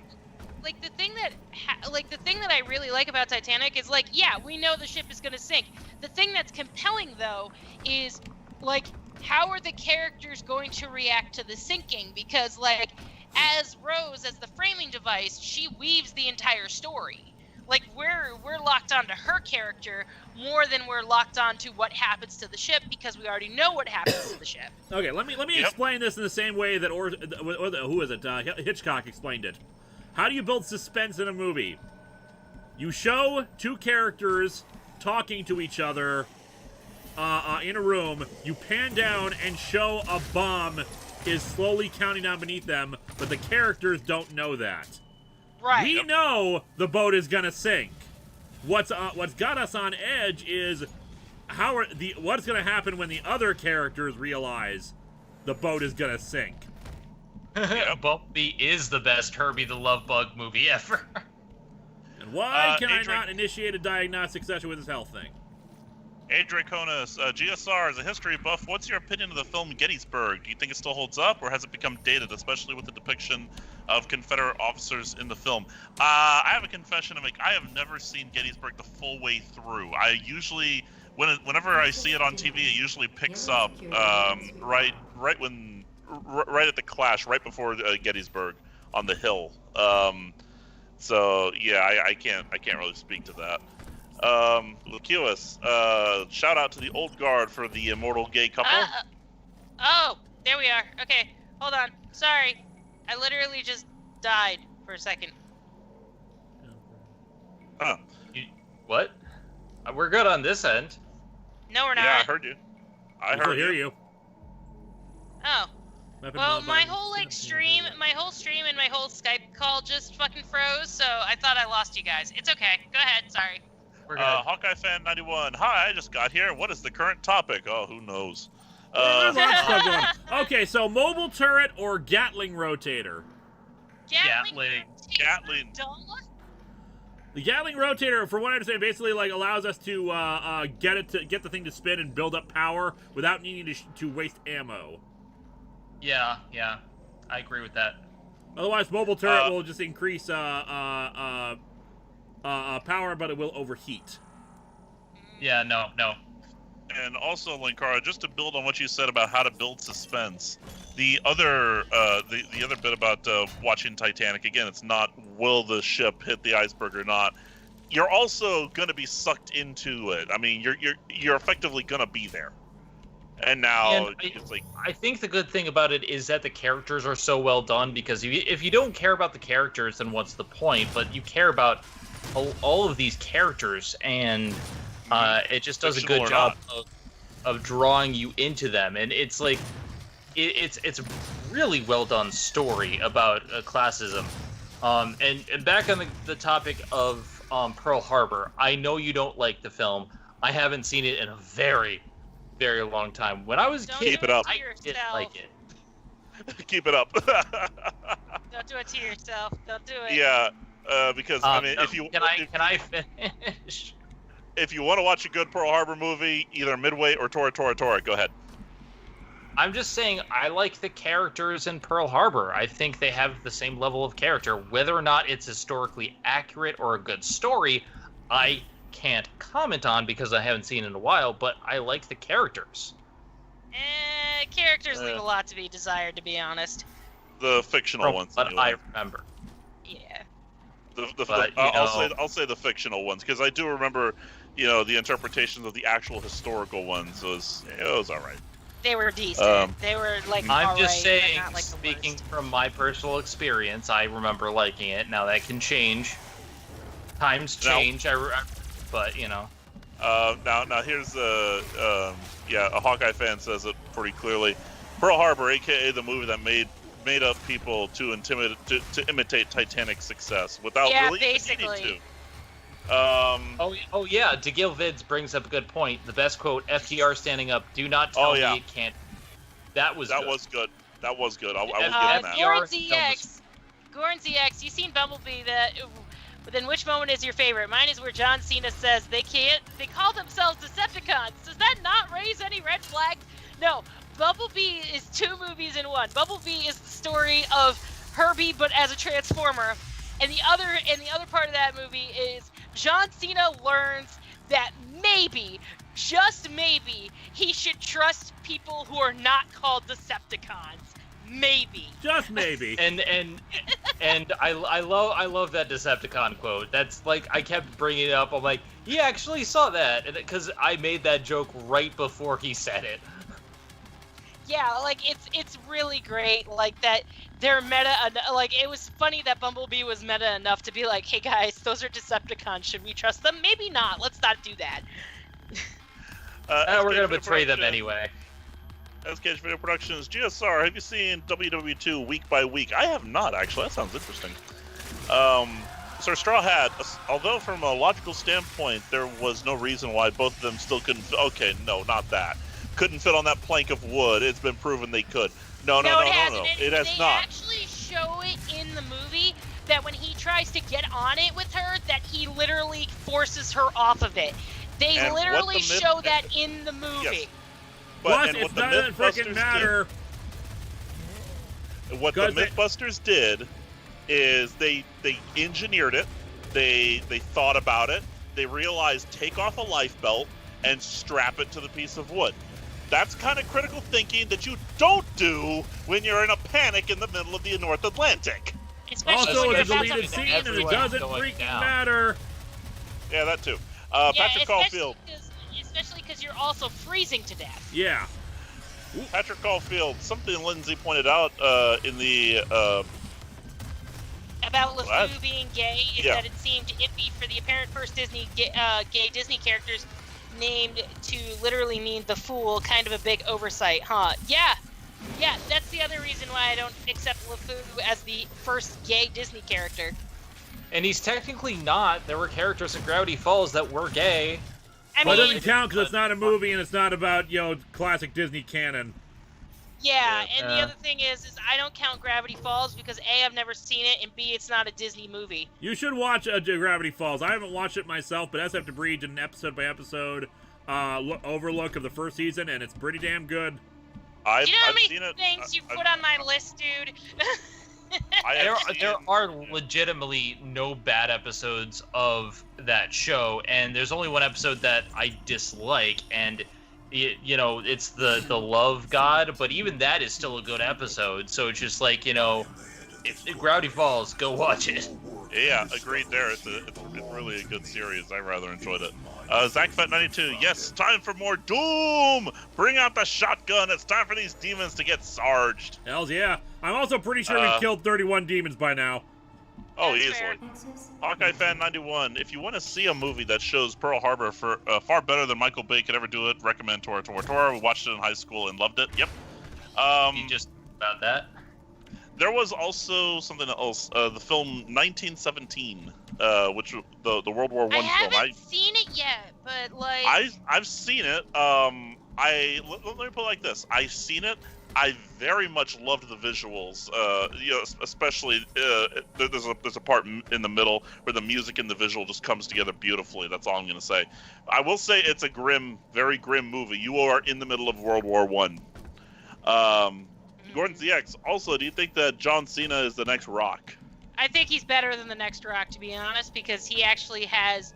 the thing that I really like about Titanic is, like, yeah, we know the ship is gonna sink. The thing that's compelling, though, is, like, how are the characters going to react to the sinking? Because, like, as Rose, as the framing device, she weaves the entire story. Like, we're locked onto her character more than we're locked onto what happens to the ship, because we already know what happens to the ship. Okay, let me explain this in the same way that who is it? Hitchcock explained it. How do you build suspense in a movie? You show two characters talking to each other in a room. You pan down and show a bomb is slowly counting down beneath them, but the characters don't know that. Right. We know the boat is gonna sink. What's got us on edge is what's gonna happen when the other characters realize the boat is gonna sink. Bumblebee is the best Herbie the Love Bug movie ever. And why can I Adrian- not initiate a diagnostic session with his health thing? Adraconis, GSR, as a history buff, what's your opinion of the film Gettysburg? Do you think it still holds up, or has it become dated, especially with the depiction of Confederate officers in the film? I have a confession to make. I have never seen Gettysburg the full way through. I usually, whenever I see it on TV, it usually picks up right at the clash, right before Gettysburg on the hill. So yeah, I can't really speak to that. Lucius, shout out to the old guard for the immortal gay couple. Oh, there we are. Okay, hold on. Sorry. I literally just died for a second. Huh. What? We're good on this end. No, we're not. Yeah, I heard you. I heard hear you. you. Oh. Weapon Well, mode my button. whole stream and my whole Skype call just fucking froze, so I thought I lost you guys. It's okay. Go ahead. Sorry. We're good. Hawkeye fan 91. Hi, I just got here. What is the current topic? Oh, who knows? There's a lot of stuff going on. Okay, so mobile turret or Gatling rotator? Gatling. Gatling. The Gatling rotator, from what I understand, basically like allows us to get the thing to spin and build up power without needing to waste ammo. Yeah, I agree with that. Otherwise, mobile turret will just increase power, but it will overheat. Yeah, no. And also, Linkara, just to build on what you said about how to build suspense, the other bit about watching Titanic, again, it's not will the ship hit the iceberg or not. You're also going to be sucked into it. I mean, you're effectively going to be there. And now it's like, I think the good thing about it is that the characters are so well done, because if you don't care about the characters, then what's the point? But you care about all of these characters, and it just does a good job of drawing you into them. And it's like it's a really well done story about classism. And back on the topic of Pearl Harbor, I know you don't like the film. I haven't seen it in a very, very long time. When I was a kid, Keep it up. I didn't like it. keep it up. Don't do it to yourself. Don't do it. Yeah, because I mean, No, if you can I finish? if you want to watch a good Pearl Harbor movie, either Midway or Tora Tora Tora, go ahead. I'm just saying, I like the characters in Pearl Harbor. I think they have the same level of character. Whether or not it's historically accurate or a good story, I can't comment on because I haven't seen it in a while, but I like the characters. Characters leave a lot to be desired, to be honest. The fictional ones. But anyway. I remember. Yeah. I'll say the fictional ones, because I do remember, the interpretations of the actual historical ones it was all right. They were decent. They were like. I'm just but saying, not, like, the speaking worst. from my personal experience, I remember liking it. Now that can change. Times change. But Now here's a Hawkeye fan says it pretty clearly. Pearl Harbor, aka the movie that made up people to imitate Titanic's success without really basically. needing to. Oh yeah, DeGil Vids brings up a good point. The best quote: FDR standing up. Do not tell me it can't. That was good. That was good. I will give him that. Gorn ZX, you seen Bumblebee? Then which moment is your favorite? Mine is where John Cena says they call themselves Decepticons. Does that not raise any red flags? No, Bumblebee is 2 movies in one. Bumblebee is the story of Herbie, but as a Transformer, and the other part of that movie is John Cena learns that maybe, just maybe, he should trust people who are not called Decepticons. Maybe. Just maybe. and I love that Decepticon quote. That's like, I kept bringing it up. I'm like, he actually saw that, because I made that joke right before he said it. Yeah, like it's really great. Like that they're meta. Like it was funny that Bumblebee was meta enough to be like, "Hey guys, those are Decepticons. Should we trust them? Maybe not. Let's not do that." We're gonna betray them anyway. SKH Video Productions, GSR. Have you seen WW2 week by week? I have not actually. That sounds interesting. Sir Straw Hat, although from a logical standpoint, there was no reason why both of them still couldn't. Okay, no, not that. Couldn't fit on that plank of wood. It's been proven they could. No. It has not. They actually show it in the movie that when he tries to get on it with her, that he literally forces her off of it. They literally show that in the movie. Yes. Plus, it doesn't freaking matter. What the Mythbusters did is they engineered it. They thought about it. They realized take off a life belt and strap it to the piece of wood. That's kind of critical thinking that you don't do when you're in a panic in the middle of the North Atlantic. Also, it's a deleted scene and it doesn't freaking matter. Yeah, that too. Patrick Caulfield. Especially because you're also freezing to death. Yeah. Patrick Caulfield, something Lindsay pointed out in the... about LeFou being gay is that it seemed iffy for the apparent first gay Disney characters named to literally mean the fool, kind of a big oversight, huh? Yeah, that's the other reason why I don't accept LeFou as the first gay Disney character. And he's technically not. There were characters in Gravity Falls that were gay. Well, it doesn't count because it's not a movie and it's not about, classic Disney canon. Yeah, and the other thing is I don't count Gravity Falls because A, I've never seen it, and B, it's not a Disney movie. You should watch Gravity Falls. I haven't watched it myself, but SF Abridged did an episode-by-episode overlook of the first season, and it's pretty damn good. Do you know how many things you put on my list, dude? There are legitimately no bad episodes of that show, and there's only one episode that I dislike, and it's the Love God, but even that is still a good episode. So it's just like, if Gravity Falls, go watch it. Yeah, agreed there. It's really a good series. I rather enjoyed it. ZachFat92, yes, time for more Doom! Bring out the shotgun. It's time for these demons to get sarged. Hells yeah. I'm also pretty sure we've killed 31 demons by now. Oh, easily. Hawkeye Fan 91. If you want to see a movie that shows Pearl Harbor for far better than Michael Bay could ever do it, recommend Tora Tora Tora. We watched it in high school and loved it. Yep. You just about that? There was also something else. The film 1917, which the World War I film. I haven't seen it yet, but like I've seen it. Let me put it like this. I've seen it. I very much loved the visuals, especially there's a part in the middle where the music and the visual just comes together beautifully. That's all I'm going to say. I will say it's a very grim movie. You are in the middle of World War I. Gordon ZX, also, do you think that John Cena is the next Rock? I think he's better than the next Rock, to be honest, because he actually has,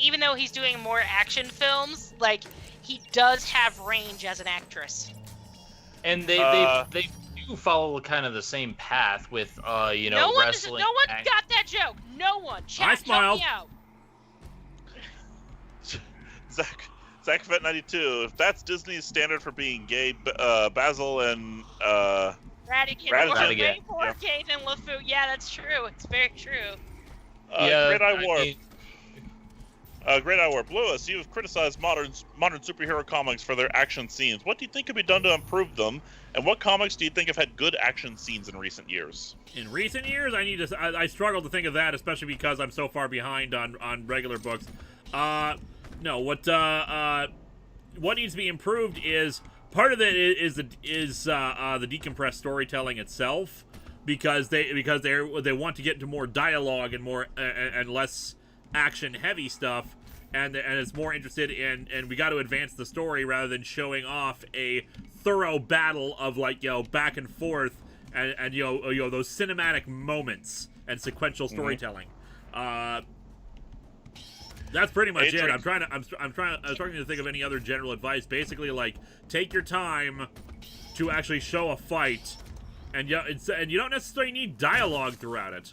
even though he's doing more action films, like, he does have range as an actress. And they do follow kind of the same path with wrestling. No one got that joke. No one. Chat, help me out. ZachFet92, if that's Disney's standard for being gay, Basil and Radigan are way more gay than LeFou. Yeah, that's true. It's very true. Great Eye War. Great Eye War. Lewis, you've criticized modern superhero comics for their action scenes. What do you think could be done to improve them? And what comics do you think have had good action scenes in recent years? In recent years, I struggle to think of that, especially because I'm so far behind on regular books. No, what needs to be improved is part of it is the decompressed storytelling itself, because they want to get into more dialogue and more and less action heavy stuff, and it's more interested in, and we got to advance the story rather than showing off a thorough battle of like, you know, back and forth and you know those cinematic moments and sequential storytelling. That's pretty much it. I'm starting to think of any other general advice. Basically, like, take your time to actually show a fight, and you don't necessarily need dialogue throughout it.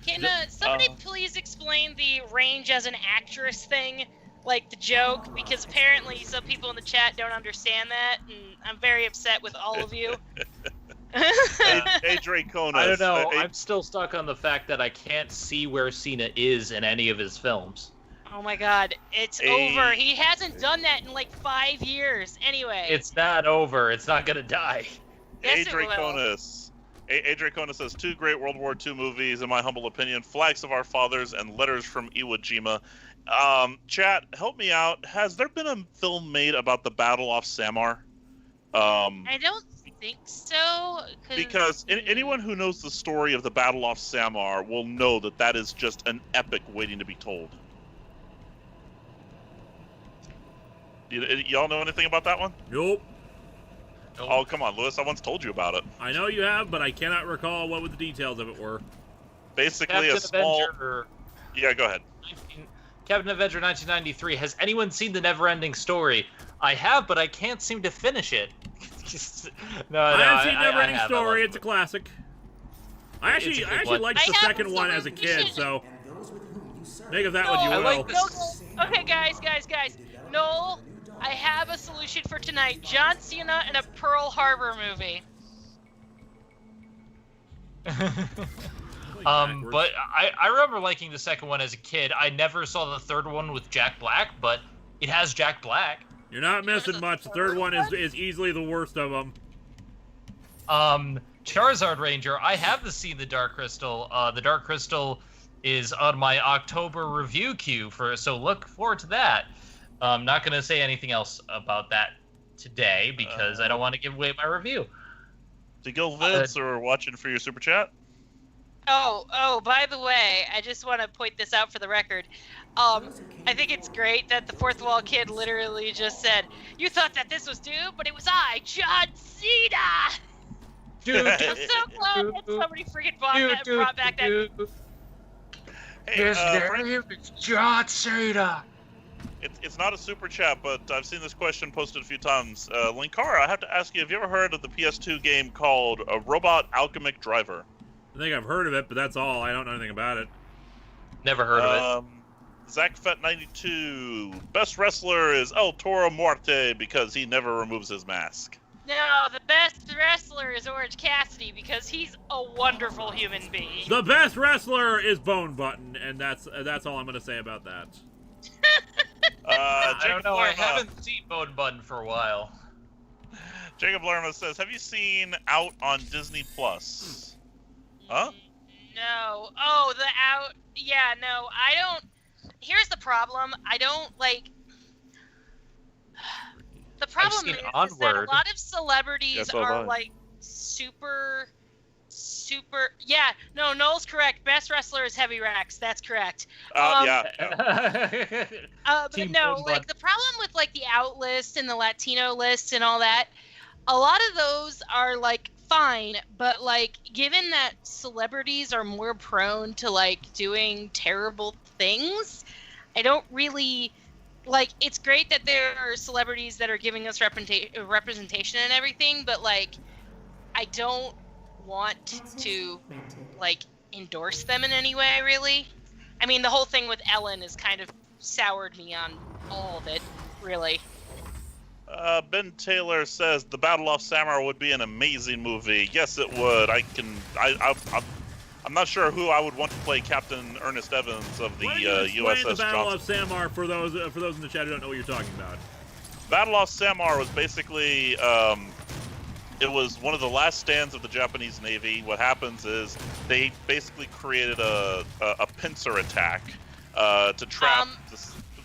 Can somebody please explain the range as an actress thing, like the joke? Because apparently some people in the chat don't understand that, and I'm very upset with all of you. Hey, Draconis. I don't know. I'm still stuck on the fact that I can't see where Cena is in any of his films. Oh my god, it's over. He hasn't done that in like 5 years. Anyway. It's not over. It's not gonna die. Yes, Draconis. Draconis says 2 great World War II movies, in my humble opinion: Flags of Our Fathers and Letters from Iwo Jima. Chat, help me out. Has there been a film made about the Battle off Samar? I don't think so. Because anyone who knows the story of the Battle off Samar will know that that is just an epic waiting to be told. Y'all know anything about that one? Nope. Oh, come on, Lewis. I once told you about it. I know you have, but I cannot recall what the details of it were. Basically, Captain a small... Avenger, Yeah, go ahead. Captain Avenger 1993. Has anyone seen The Never-Ending Story? I have, but I can't seem to finish it. I haven't seen Never-Ending Story. It's a classic. I actually liked the second one as a kid, so make of that what you will. Okay, guys. Noel, I have a solution for tonight. John Cena in a Pearl Harbor movie. But I remember liking the second one as a kid. I never saw the third one with Jack Black, but it has Jack Black. You're not missing much. The third one is easily the worst of them. Charizard Ranger, I have seen the Dark Crystal. The Dark Crystal is on my October review queue, so look forward to that. I'm not going to say anything else about that today because I don't want to give away my review. To go Vince or watching for your super chat? Oh, by the way, I just want to point this out for the record. I think it's great that the Fourth Wall Kid literally just said, "You thought that this was Doom, but it was I, John Cena!" Dude, I'm so glad that somebody freaking brought back that. Hey, John Cena. It's not a super chat, but I've seen this question posted a few times. Linkara, I have to ask you, have you ever heard of the PS2 game called Robot Alchemic Driver? I think I've heard of it, but that's all. I don't know anything about it. Never heard of it. ZachFet92, best wrestler is El Toro Muerte because he never removes his mask. No, the best wrestler is Orange Cassidy because he's a wonderful human being. The best wrestler is Bone Button, and that's all I'm going to say about that. I don't know. I haven't seen Bone Button for a while. Jacob Lerma says, have you seen Out on Disney Plus? Huh? No. Oh, the Out. Yeah, no, I don't. Here's the problem. I don't like. The problem is that a lot of celebrities are like super. Yeah, no, Noel's correct. Best wrestler is Heavy Rex. That's correct. Yeah. But no, like the problem with like the Out list and the Latino list and all that, a lot of those are like fine, but like given that celebrities are more prone to like doing terrible things, I don't really like. It's great that there are celebrities that are giving us representation and everything, but like I don't want to like endorse them in any way, really. I mean, the whole thing with Ellen has kind of soured me on all of it, really. Ben Taylor says the Battle off Samar would be an amazing movie. Yes, it would. I'm not sure who I would want to play Captain Ernest Evans of the USS the Battle Johnson. off Samar for those in the chat who don't know what you're talking about. Battle off Samar was basically it was one of the last stands of the Japanese Navy. What happens is they basically created a pincer attack to trap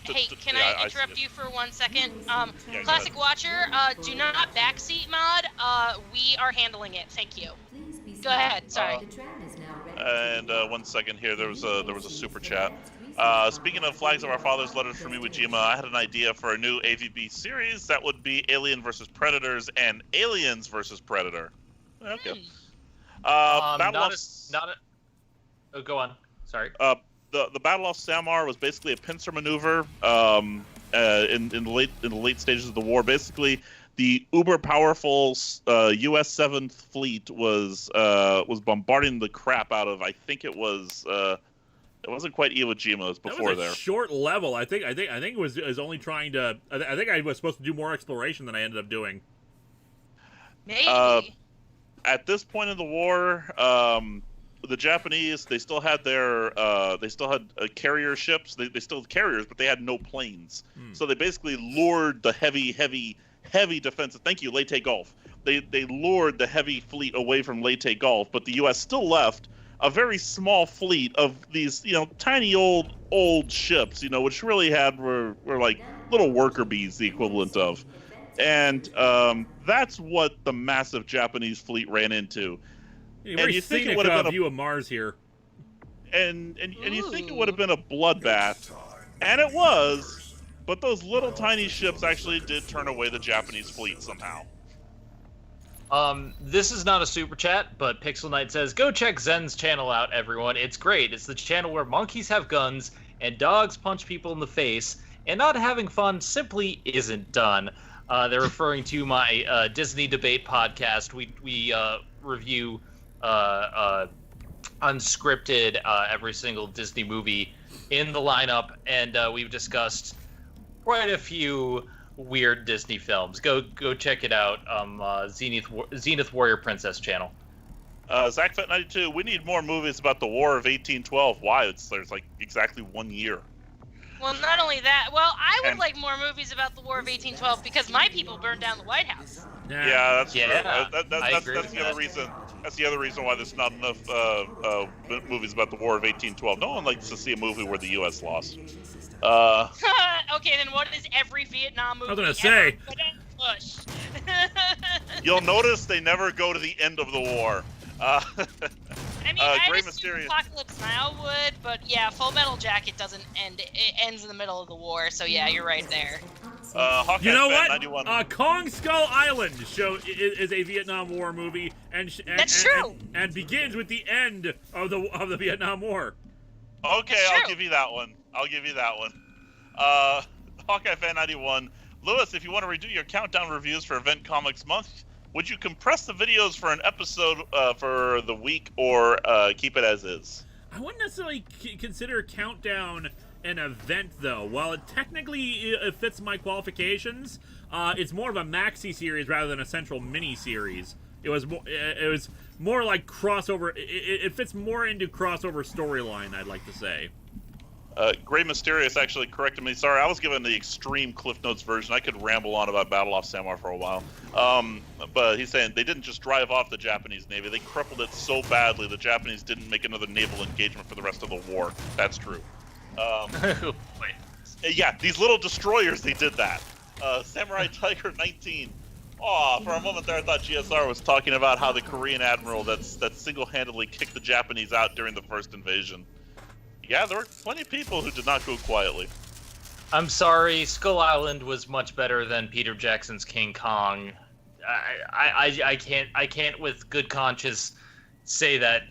Hey, can I interrupt you for 1 second? Yeah, Classic Watcher, do not backseat mod. We are handling it. Thank you. Go ahead. Sorry. And 1 second here, there was a super chat. Speaking of Flags of Our Fathers, Letters from Iwo Jima, I had an idea for a new AVB series that would be Alien vs. Predators and Aliens vs. Predator. Okay. Oh, go on. Sorry. The Battle off Samar was basically a pincer maneuver in the late stages of the war. Basically, the uber powerful U.S. 7th Fleet was bombarding the crap out of. I think it was. It wasn't quite Iwo Jima. It was before that was a there. Short level. I think it was only trying to. I think I was supposed to do more exploration than I ended up doing. Maybe. At this point in the war, the Japanese they still had their carrier ships. They still had carriers, but they had no planes. So they basically lured the heavy defensive. Thank you, Leyte Gulf. They lured the heavy fleet away from Leyte Gulf, but the U.S. still left a very small fleet of these, tiny old ships, which really were like little worker bees, the equivalent of. And that's what the massive Japanese fleet ran into. And you think it would have been a view of Mars here. And you think it would have been a bloodbath, and it was, but those little tiny ships actually did turn away the Japanese fleet somehow. This is not a super chat, but Pixel Knight says, go check Zen's channel out, everyone. It's great. It's the channel where monkeys have guns and dogs punch people in the face, and not having fun simply isn't done. They're referring to my Disney debate podcast. We review unscripted every single Disney movie in the lineup, and we've discussed quite a few weird Disney films. Go check it out. Zenith Warrior Princess channel. ZachFet92, we need more movies about the War of 1812. Why? There's like exactly 1 year. Well, not only that. Well, I would like more movies about the War of 1812 because my people burned down the White House. Yeah, that's true. That's the other reason. That's the other reason why there's not enough movies about the War of 1812. No one likes to see a movie where the U.S. lost. Okay, then what is every Vietnam movie? I was gonna say. Push. You'll notice they never go to the end of the war. I mean, I Great assume Mysterious. Apocalypse Now would, but yeah, Full Metal Jacket doesn't end. It ends in the middle of the war, so yeah, you're right there. Hawkeye You know Fan what? 91. Kong Skull Island is a Vietnam War movie, and That's true. And begins with the end of the Vietnam War. Okay, That's I'll true. give you that one. Hawkeye Fan 91. Lewis, if you want to redo your countdown reviews for Event Comics Month, would you compress the videos for an episode for the week, or keep it as is? I wouldn't necessarily consider Countdown an event, though. While it technically fits my qualifications, it's more of a maxi series rather than a central mini series. It was more like crossover. It fits more into crossover storyline, I'd like to say. Gray Mysterious actually corrected me. Sorry, I was given the extreme Cliff Notes version. I could ramble on about Battle off Samar for a while. But he's saying they didn't just drive off the Japanese Navy. They crippled it so badly the Japanese didn't make another naval engagement for the rest of the war. That's true. Yeah, these little destroyers, they did that. Samurai Tiger 19. Oh, for a moment there I thought GSR was talking about how the Korean admiral that single-handedly kicked the Japanese out during the first invasion. Yeah, there were plenty of people who did not go quietly. I'm sorry, Skull Island was much better than Peter Jackson's King Kong. I can't with good conscience say that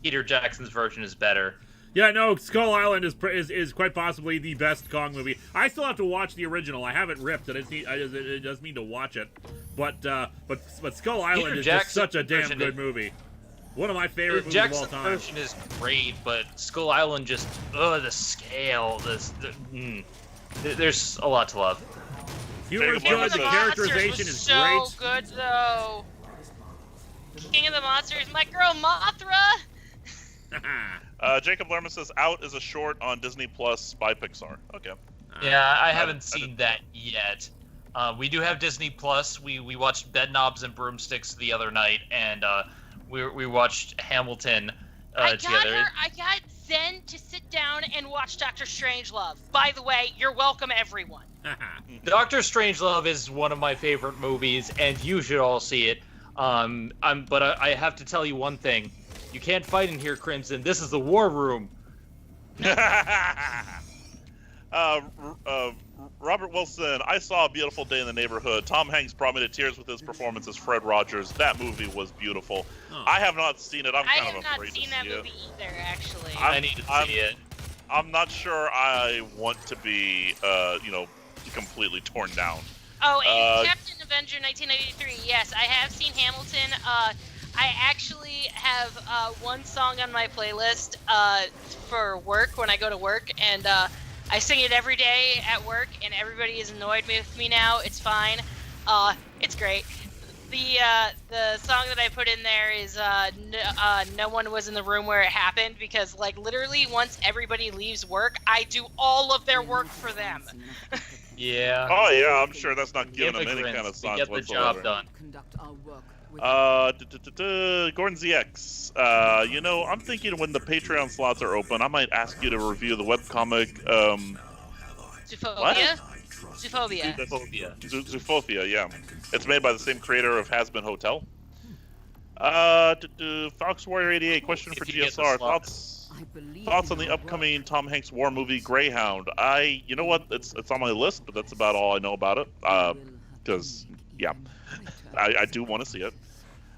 Peter Jackson's version is better. Yeah, no, Skull Island is quite possibly the best Kong movie. I still have to watch the original. I haven't ripped it. It does mean to watch it, but Skull Island is just such a damn good movie. One of my favorite movies of all time. Jackson's version is great, but Skull Island just the scale, there's a lot to love. Humor is King of good. the The Monsters characterization was is so great. good though. King of the Monsters, my girl Mothra. Jacob Lerman says Out is a short on Disney Plus by Pixar. Okay. Yeah, I haven't seen that yet. We do have Disney Plus. We watched Bedknobs and Broomsticks the other night, and we watched Hamilton together. I got Zen to sit down and watch Doctor Strangelove. By the way, you're welcome, everyone. Doctor Strangelove is one of my favorite movies, and you should all see it. But I have to tell you one thing: you can't fight in here, Crimson. This is the war room. Robert Wilson, I saw A Beautiful Day in the Neighborhood. Tom Hanks brought me to tears with his performance as Fred Rogers. That movie was beautiful. Oh. I have not seen it. I'm I kind have of not afraid to seen see that it. movie either, actually. I need to see it. I'm not sure I want to be, completely torn down. Oh, and Captain Avenger 1993. Yes, I have seen Hamilton. I actually have one song on my playlist for work when I go to work, and I sing it every day at work, and everybody is annoyed with me now. It's fine. It's great. The song that I put in there is No One Was in the Room Where It Happened, because like literally once everybody leaves work, I do all of their work for them. Yeah. Oh yeah, I'm sure that's not giving them any Immigrants kind of to signs get the whatsoever. job done. Gordon ZX. I'm thinking when the Patreon slots are open, I might ask you to review the webcomic. Zoophonia? Zoophobia. Zoophobia, yeah. It's made by the same creator of Has Been Hotel. Fox Warrior 88, question for If you get the GSR. slot. Thoughts on the upcoming Tom Hanks war movie Greyhound? You know what? It's on my list, but that's about all I know about it. Because, I do want to see it.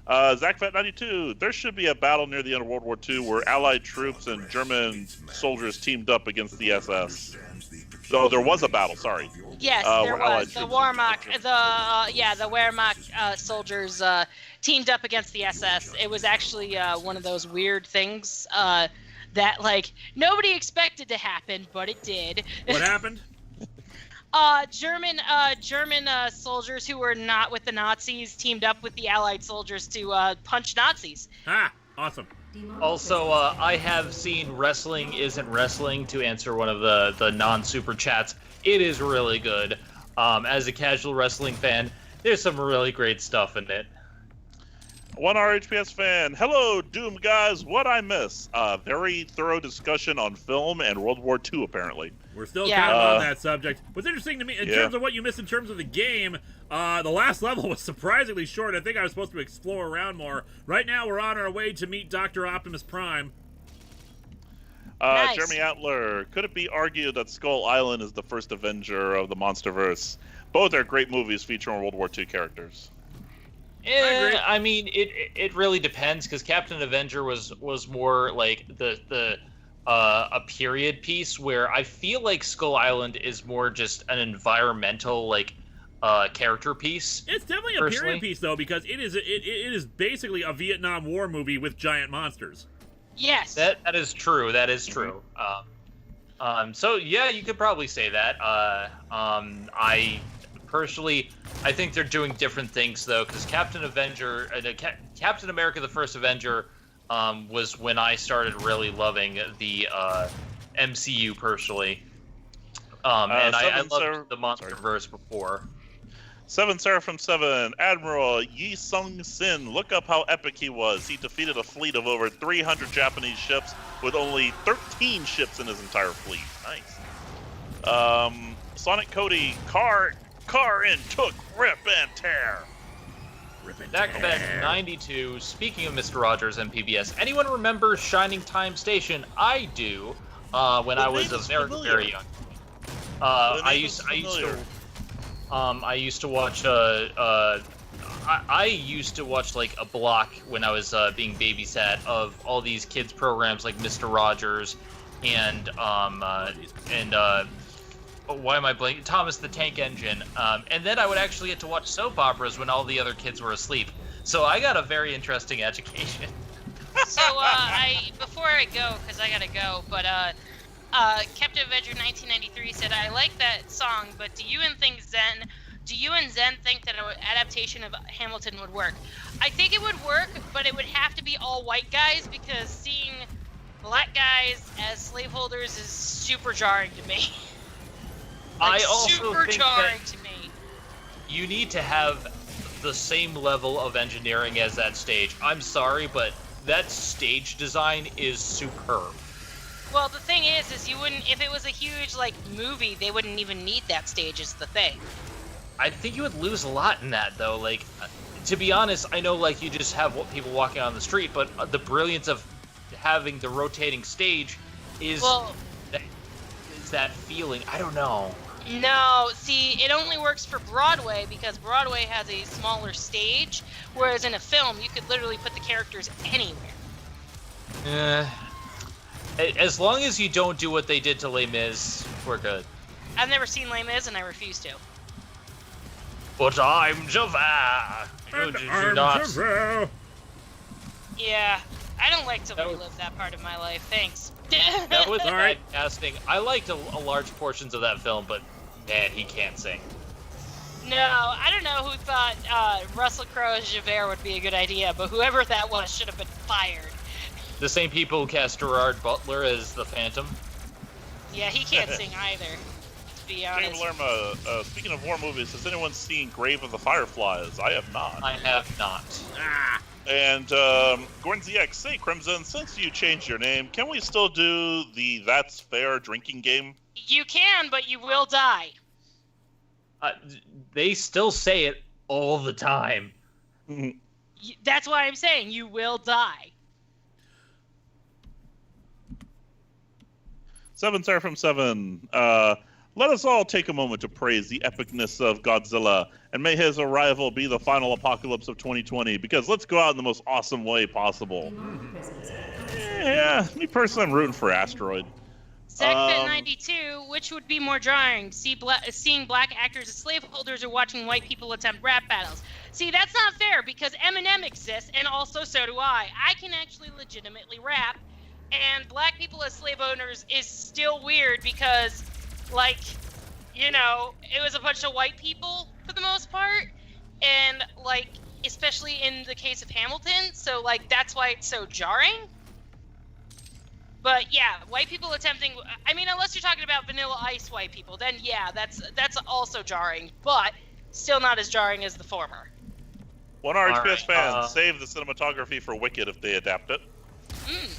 ZachFat92, there should be a battle near the end of World War II where Allied troops and German soldiers teamed up against the SS. Oh, there was a battle, sorry. Yes, there was. The troops the Wehrmacht soldiers teamed up against the SS. It was actually one of those weird things that, like, nobody expected to happen, but it did. What happened? German soldiers who were not with the Nazis teamed up with the Allied soldiers to punch Nazis. Ah, awesome. Also, I have seen Wrestling Isn't Wrestling, to answer one of the non-super chats. It is really good. As a casual wrestling fan, there's some really great stuff in it. One RHPS fan. Hello, Doom guys. What I miss? Very thorough discussion on film and World War II, apparently. We're still kind of on that subject. What's interesting to me, in Yeah. terms of what you missed in terms of the game, the last level was surprisingly short. I think I was supposed to explore around more. Right now, we're on our way to meet Dr. Optimus Prime. Nice. Jeremy Atler. Could it be argued that Skull Island is the first Avenger of the Monsterverse? Both are great movies featuring World War II characters. agree. I mean, it really depends, because Captain Avenger was more like a period piece, where I feel like Skull Island is more just an environmental character piece. It's definitely a period piece, though, because it is basically a Vietnam War movie with giant monsters. Yes. That is true. That is true. So yeah, you could probably say that. I personally, I think they're doing different things though, because Captain America: The First Avenger was when I started really loving the MCU personally. And I loved the MonsterVerse before. 7 Seraphim 7, Admiral Yi Sung Sin. Look up how epic he was. He defeated a fleet of over 300 Japanese ships with only 13 ships in his entire fleet. Nice. Sonic Cody, car in, took, rip and tear. Zachfed 92. Speaking of Mr. Rogers and PBS, anyone remember Shining Time Station? I do. When I was very young. I used to watch I used to watch like a block when I was being babysat of all these kids programs like Mr. Rogers and why am I blanking? Thomas the Tank Engine. And then I would actually get to watch soap operas when all the other kids were asleep. So I got a very interesting education. So before I go, because I gotta go, but Captain Avenger 1993 said, I like that song, but do you and Zen think that an adaptation of Hamilton would work? I think it would work, but it would have to be all white guys, because seeing black guys as slaveholders is super jarring to me. I also super think jarring that to me. you need to have the same level of engineering as that stage. I'm sorry, but that stage design is superb. Well, the thing is you wouldn't, if it was a huge, like, movie, they wouldn't even need that stage is the thing. I think you would lose a lot in that, though. Like, to be honest, I know, like, you just have people walking on the street, but the brilliance of having the rotating stage is, is that feeling. I don't know. No, see, it only works for Broadway because Broadway has a smaller stage, whereas in a film, you could literally put the characters anywhere. As long as you don't do what they did to Les Mis, we're good. I've never seen Les Mis, and I refuse to. But I'm Javert. Javert. Yeah, I don't like to relive that part of my life. Thanks. That was All right. bad casting. I liked a large portions of that film, but man, he can't sing. No, I don't know who thought Russell Crowe as Javert would be a good idea, but whoever that was should have been fired. The same people who cast Gerard Butler as the Phantom. Yeah, he can't sing either, to be honest. James Lerma, speaking of war movies, has anyone seen Grave of the Fireflies? I have not. I have not. And Gordon ZX, say Crimson, since you changed your name, can we still do the That's Fair drinking game? You can, but you will die. They still say it all the time. That's why I'm saying you will die. 7 Seraphim 7. Let us all take a moment to praise the epicness of Godzilla, and may his arrival be the final apocalypse of 2020, because let's go out in the most awesome way possible. Yeah, me personally, I'm rooting for Asteroid. ZachFit92, which would be more jarring, seeing black actors as slaveholders or watching white people attempt rap battles? See, that's not fair, because Eminem exists, and also so do I. I can actually legitimately rap, and black people as slave owners is still weird because, like, you know, it was a bunch of white people for the most part, and, like, especially in the case of Hamilton, so, like, that's why it's so jarring. But yeah, white people attempting, I mean, unless you're talking about Vanilla Ice white people, then yeah, that's also jarring, but still not as jarring as the former. One RHPS fans, save the cinematography for Wicked if they adapt it.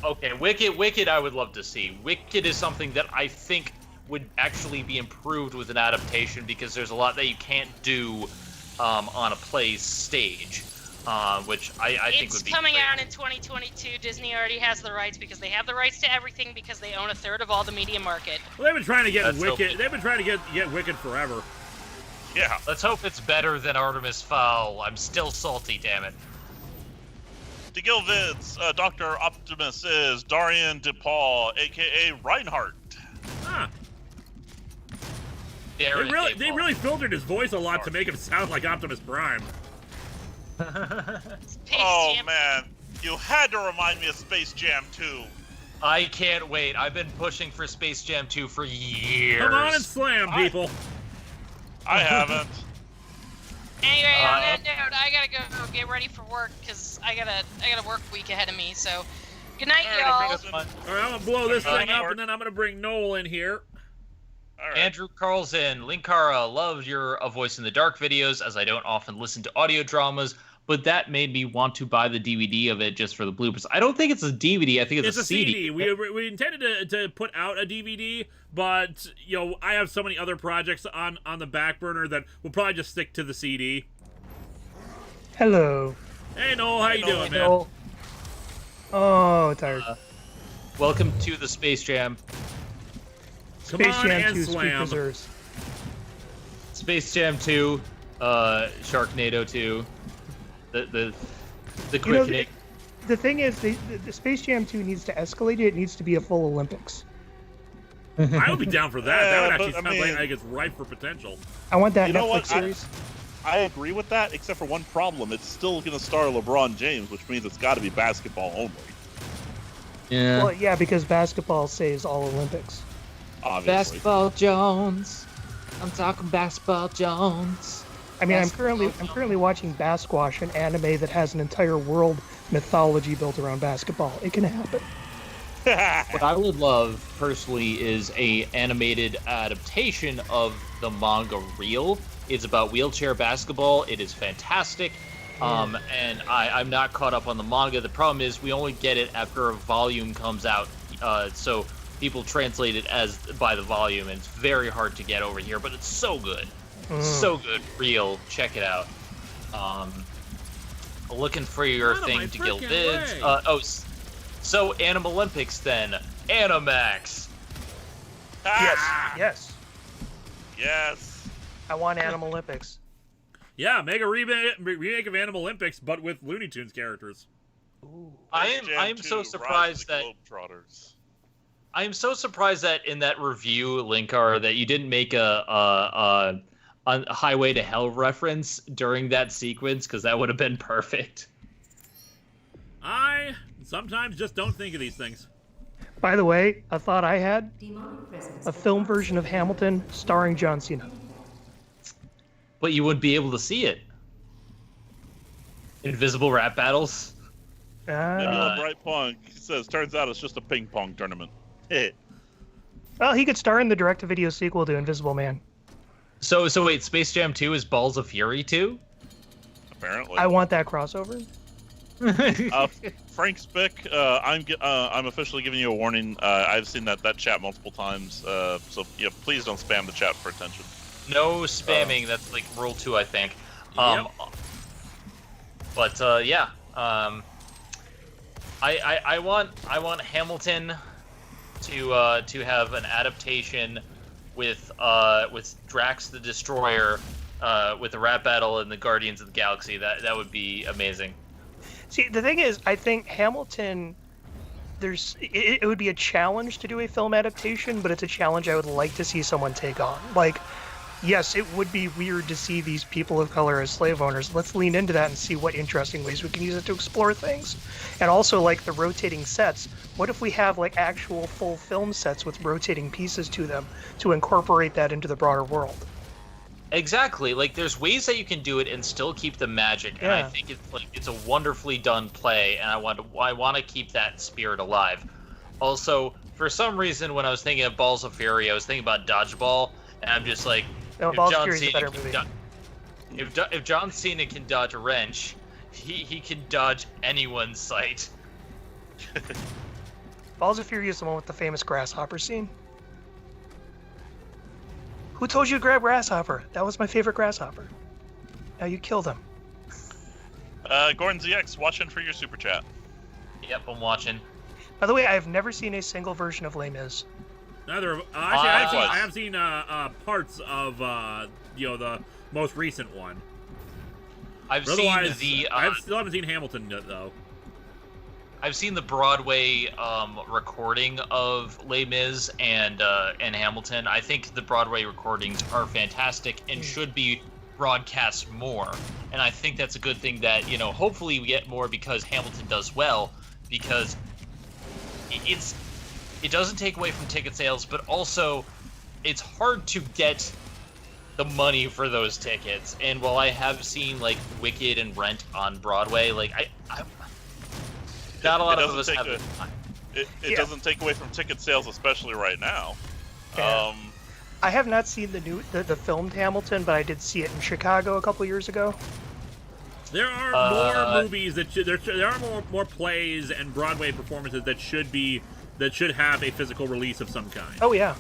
Okay, Wicked I would love to see. Wicked is something that I think would actually be improved with an adaptation because there's a lot that you can't do on a play stage. Which I think would be It's coming great. out in 2022. Disney already has the rights because they have the rights to everything because they own a third of all the media market. Well, they've been trying to get That's Wicked. so- They've been trying to get Wicked forever. Yeah. Let's hope it's better than Artemis Fowl. I'm still salty, damn it. DeGil Vids, Dr. Optimus is Darian DePaul, aka Reinhardt. Huh. They They really filtered his voice a lot to make him sound like Optimus Prime. Space Oh Jam. man, you had to remind me of Space Jam 2. I can't wait. I've been pushing for Space Jam 2 for years. Come on and slam, people. I haven't. Anyway, on that note, I gotta go get ready for work because I got a work week ahead of me. So, good night, y'all. All right, I'm gonna blow this thing up, and then I'm gonna bring Noel in here. All right. Andrew Carlson, Linkara, loved your A Voice in the Dark videos, as I don't often listen to audio dramas, but that made me want to buy the DVD of it just for the bloopers. I don't think it's a DVD, I think it's a CD. We intended to put out a DVD, but, you know, I have so many other projects on the back burner that we'll probably just stick to the CD. Hello. Hey, Noel, how you doing, man? Noel. Oh, tired. Welcome to the Space Jam. Come Space on Jam and 2 Speed slam. Preserves. Space Jam 2, Sharknado 2, the quick You know, hit. the thing is, the Space Jam 2 needs to escalate. It needs to be a full Olympics. I would be down for that. That would Yeah, actually but, I sound mean- like it's ripe for potential. I want that You know Netflix what? series. I agree with that, except for one problem. It's still going to star LeBron James, which means it's got to be basketball only. Yeah. Well, yeah, because basketball saves all Olympics. Obviously. Basketball Jones. I'm talking Basketball Jones. I mean, I'm currently watching Basquash, an anime that has an entire world mythology built around basketball. It can happen. What I would love personally is a animated adaptation of the manga reel. It's about wheelchair basketball. It is fantastic. And I'm not caught up on the manga. The problem is we only get it after a volume comes out. So people translate it as by the volume, and it's very hard to get over here, but it's so good. So good. Real. Check it out. Looking for your thing to guild bids. So Anime Olympics then. Animax. Yes. I want Anime Olympics. Yeah, make a remake of Animal Olympics, but with Looney Tunes characters. Ooh. I am so surprised that I am so surprised that in that review, Linkara, that you didn't make a Highway to Hell reference during that sequence, because that would have been perfect. I sometimes just don't think of these things. By the way, a thought I had: a film version of Hamilton starring John Cena. But you wouldn't be able to see it. Invisible rap battles. Nebula Bright Punk says, turns out it's just a ping pong tournament. Well, he could star in the direct-to-video sequel to Invisible Man. So wait, Space Jam 2 is Balls of Fury 2? Apparently. I want that crossover. Frank Spick, I'm officially giving you a warning. I've seen that chat multiple times, so yeah, please don't spam the chat for attention. No spamming. That's like rule 2, I think. Yep. But yeah. I want Hamilton to have an adaptation with Drax the Destroyer, with the rap battle and the Guardians of the Galaxy. That would be amazing. See, the thing is, I think Hamilton, it would be a challenge to do a film adaptation, but it's a challenge I would like to see someone take on. Like, yes, it would be weird to see these people of color as slave owners. Let's lean into that and see what interesting ways we can use it to explore things. And also, like, the rotating sets. What if we have, like, actual full film sets with rotating pieces to them to incorporate that into the broader world? Exactly. Like, there's ways that you can do it and still keep the magic. And I think it's a wonderfully done play, and I want to keep that spirit alive. Also, for some reason, when I was thinking of Balls of Fury, I was thinking about Dodgeball, and I'm just like, no, Balls of Fury is a better movie. If John Cena can dodge a wrench, he can dodge anyone's sight. Balls of Fury is the one with the famous grasshopper scene. Who told you to grab Grasshopper? That was my favorite Grasshopper. Now you killed him. Gordon ZX, watching for your super chat. Yep, I'm watching. By the way, I have never seen a single version of Les Mis. Neither. Actually, I have seen parts of the most recent one. I still haven't seen Hamilton yet, though. I've seen the Broadway recording of Les Mis and Hamilton. I think the Broadway recordings are fantastic and should be broadcast more. And I think that's a good thing that, hopefully we get more because Hamilton does well, because it doesn't take away from ticket sales, but also it's hard to get the money for those tickets. And while I have seen like Wicked and Rent on Broadway, like I not a lot of us have it. It doesn't take away from ticket sales, especially right now. Yeah. I have not seen the filmed Hamilton, but I did see it in Chicago a couple years ago. There are more movies there are more plays and Broadway performances that should have a physical release of some kind. Oh yeah.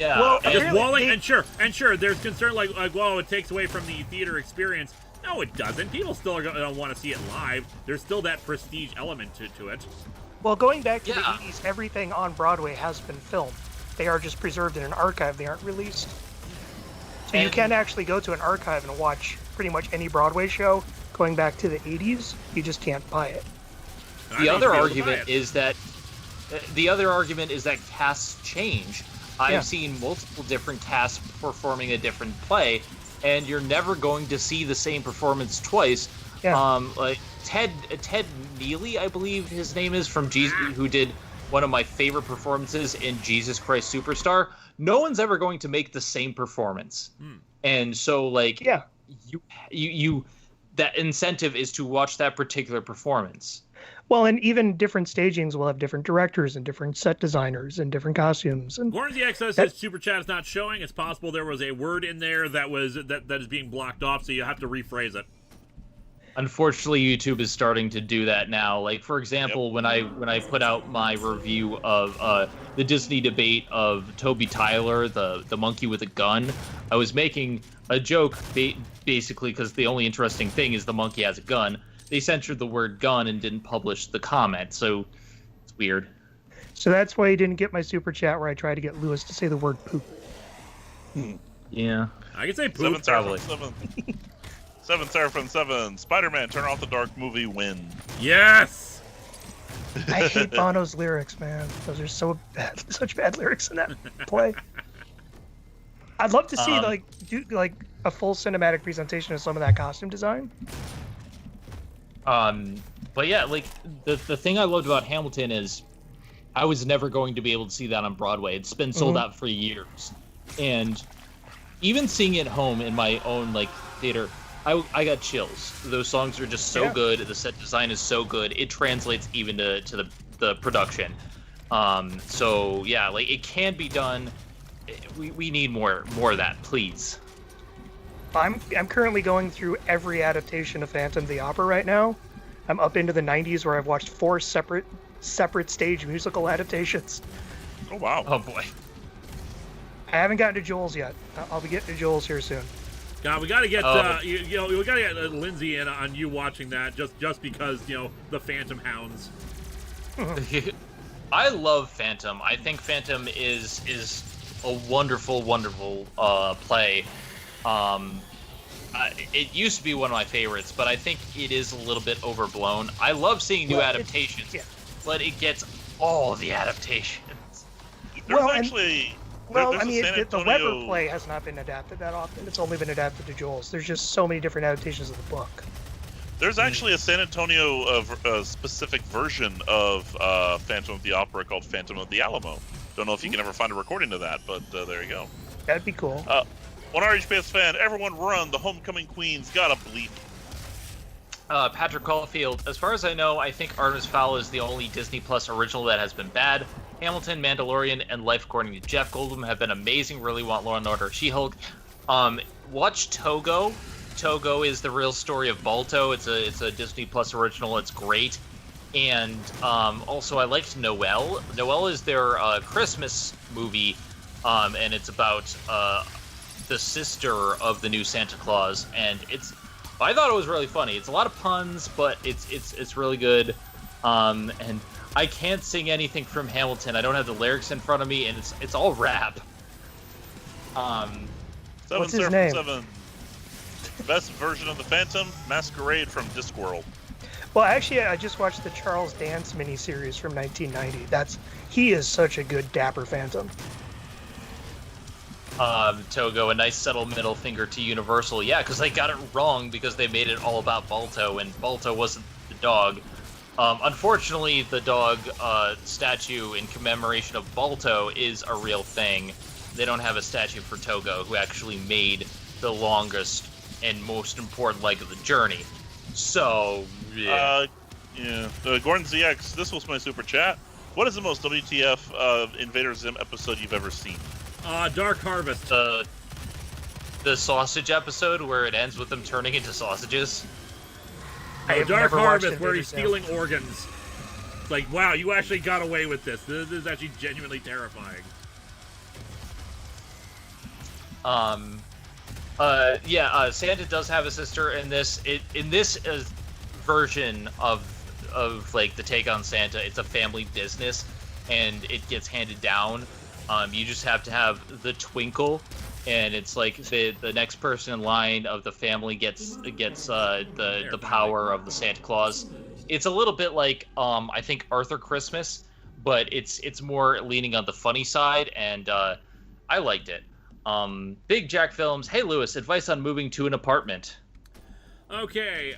Yeah. Well, and sure, there's concern like well, it takes away from the theater experience. No, it doesn't. People still are gonna want to see it live. There's still that prestige element to it. Well, going back to the 80s, everything on Broadway has been filmed. They are just preserved in an archive. They aren't released. So you can actually go to an archive and watch pretty much any Broadway show going back to the 80s. You just can't buy it. The other argument is that casts change. I've seen multiple different casts performing a different play, and you're never going to see the same performance twice. Yeah. Like Ted Neely, I believe his name is, from Jesus, who did one of my favorite performances in Jesus Christ Superstar. No one's ever going to make the same performance, and so you that incentive is to watch that particular performance. Well, and even different stagings will have different directors and different set designers and different costumes. And Gordon ZX says his super chat is not showing. It's possible there was a word in there that is being blocked off, so you have to rephrase it. Unfortunately, YouTube is starting to do that now. Like, for example, when I put out my review of the Disney debate of Toby Tyler, the monkey with a gun, I was making a joke basically because the only interesting thing is the monkey has a gun. They censored the word gun and didn't publish the comment, so it's weird. So that's why you didn't get my super chat where I tried to get Lewis to say the word poop. Yeah. I can say poop. Seven Seraphim 7. Spider-Man Turn Off the Dark movie win. Yes! I hate Bono's lyrics, man. Those are so bad. Such bad lyrics in that play. I'd love to see do a full cinematic presentation of some of that costume design. But yeah, like the thing I loved about Hamilton is I was never going to be able to see that on Broadway. It's been sold out for years. And even seeing it home in my own like theater, I got chills. Those songs are just so good. The set design is so good. It translates even to the production. So yeah, like it can be done. We need more of that, please. I'm currently going through every adaptation of Phantom of the Opera right now. I'm up into the 90s where I've watched 4 separate stage musical adaptations. Oh wow. Oh boy. I haven't gotten to Joel's yet. I'll be getting to Joel's here soon. God, we gotta get we gotta get Lindsay in on you watching that just because the Phantom Hounds. I love Phantom. I think Phantom is a wonderful play. It used to be one of my favorites, but I think it is a little bit overblown. I love seeing new adaptations, but it gets all the adaptations. The Weber play has not been adapted that often. It's only been adapted to Joel's. There's just so many different adaptations of the book. There's actually a San Antonio specific version of Phantom of the Opera called Phantom of the Alamo. Don't know if you can ever find a recording of that, but there you go. That'd be cool. One RHPS fan, everyone run, the homecoming queen's got a bleep. Patrick Caulfield, as far as I know, I think Artemis Fowl is the only Disney Plus original that has been bad. Hamilton, Mandalorian, and Life According to Jeff Goldblum have been amazing. Really want Law & Order She-Hulk. Watch Togo. Togo is the real story of Balto. It's a Disney Plus original. It's great. And also I liked Noelle. Noelle is their Christmas movie, and it's about the sister of the new Santa Claus. And I thought it was really funny. It's a lot of puns, but it's really good. And I can't sing anything from Hamilton. I don't have the lyrics in front of me, and it's all rap. What's his name? 7. Best version of the Phantom, Masquerade from Discworld. Well, actually, I just watched the Charles Dance miniseries from 1990. He is such a good dapper Phantom. Togo, a nice subtle middle finger to Universal. Yeah, because they got it wrong because they made it all about Balto, and Balto wasn't the dog. Unfortunately, the dog statue in commemoration of Balto is a real thing. They don't have a statue for Togo, who actually made the longest and most important leg of the journey. So, yeah. Gordon ZX, this was my super chat. What is the most WTF Invader Zim episode you've ever seen? Dark Harvest. The sausage episode where it ends with them turning into sausages. Dark Harvest, where he's stealing organs. It's like, wow, you actually got away with this. This is actually genuinely terrifying. Santa does have a sister in this. In this version of like the take on Santa, it's a family business, and it gets handed down. You just have to have the twinkle, and it's like the next person in line of the family gets the power of the Santa Claus. It's a little bit like I think Arthur Christmas, but it's more leaning on the funny side, and I liked it. Big Jack Films. Hey Lewis, advice on moving to an apartment. Okay,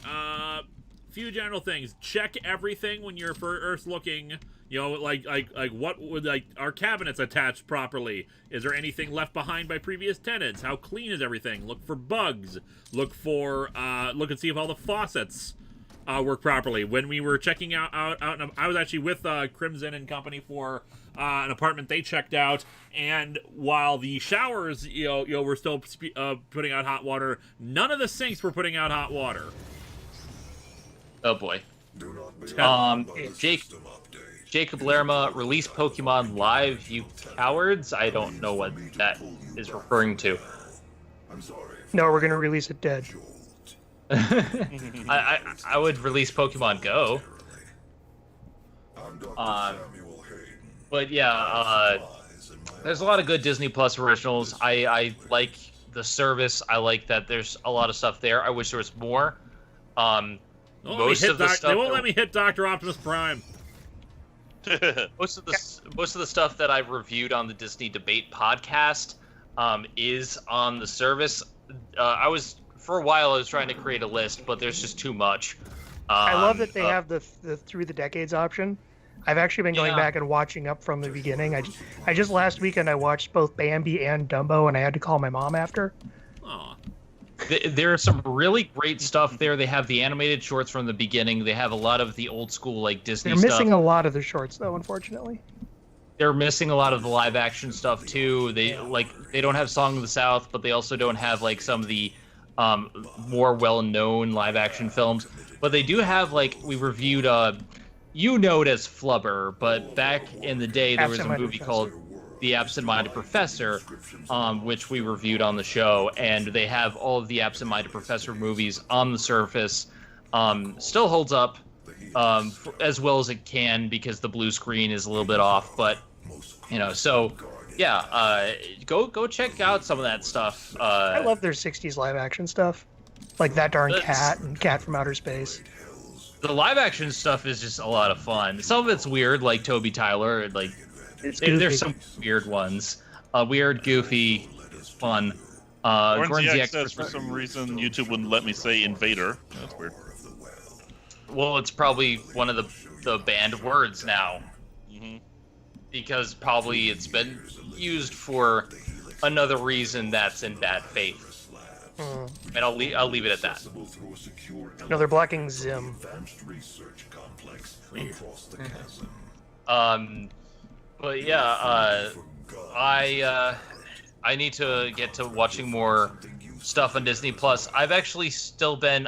few general things. Check everything when you're first looking. Like what would are cabinets attached properly? Is there anything left behind by previous tenants? How clean is everything? Look for bugs. Look and see if all the faucets work properly. When we were checking out, I was actually with Crimson and Company for an apartment they checked out, and while the showers, were still putting out hot water, none of the sinks were putting out hot water. Oh boy. Jacob Lerma, release Pokemon Live, you cowards. I don't know what that is referring to. No, we're gonna release it dead. I would release Pokemon Go. But yeah, there's a lot of good Disney Plus originals. I like the service. I like that there's a lot of stuff there. I wish there was more. Most of the stuff they won't let me hit Dr. Optimus Prime. Most of the stuff that I've reviewed on the Disney Debate podcast is on the service. For a while I was trying to create a list, but there's just too much. I love that they have the through the decades option. I've actually been going back and watching up from the beginning. I just last weekend I watched both Bambi and Dumbo, and I had to call my mom after. Aw. There's some really great stuff there. They have the animated shorts from the beginning. They have a lot of the old school like Disney stuff. They're missing a lot of the shorts though, unfortunately. They're missing a lot of the live action stuff too. They don't have Song of the South, but they also don't have like some of the more well-known live action films. But they do have we reviewed you know it as Flubber, but back in the day there was a movie called The Absent-Minded Professor, which we reviewed on the show, and they have all of the Absent-Minded Professor movies on the surface. Still holds up as well as it can because the blue screen is a little bit off, but so yeah, go check out some of that stuff. I love their 60s live action stuff, like That Darn Cat and Cat from Outer Space. The live action stuff is just a lot of fun. Some of it's weird, like Toby Tyler. There's some weird ones. Weird, goofy, fun. Gornzy says for some reason YouTube wouldn't let me say Invader. That's weird. Well, it's probably one of the banned words now. Mm-hmm. Because probably it's been used for another reason that's in bad faith. And I'll leave it at that. No, they're blocking Zim. But yeah, I need to get to watching more stuff on Disney Plus. I've actually still been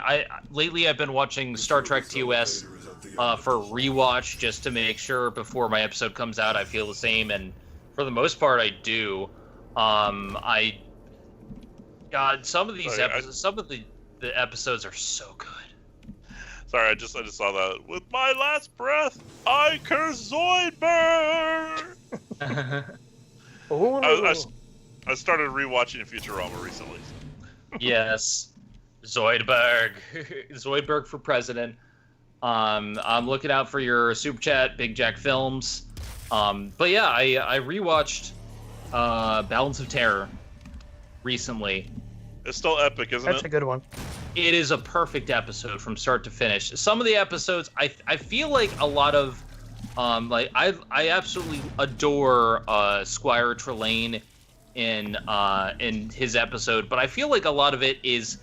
lately I've been watching Star Trek TOS for rewatch just to make sure before my episode comes out I feel the same, and for the most part I do. Some of these episodes, some of the episodes are so good. Sorry, I just saw that. With my last breath, I curse Zoidberg. I started rewatching Futurama recently. Yes, Zoidberg, Zoidberg for president. I'm looking out for your super chat, Big Jack Films. But yeah, I rewatched Balance of Terror recently. It's still epic, isn't it? That's a good one. It is a perfect episode from start to finish. Some of the episodes, I feel like a lot of, I absolutely adore Squire Trelane in his episode, but I feel like a lot of it is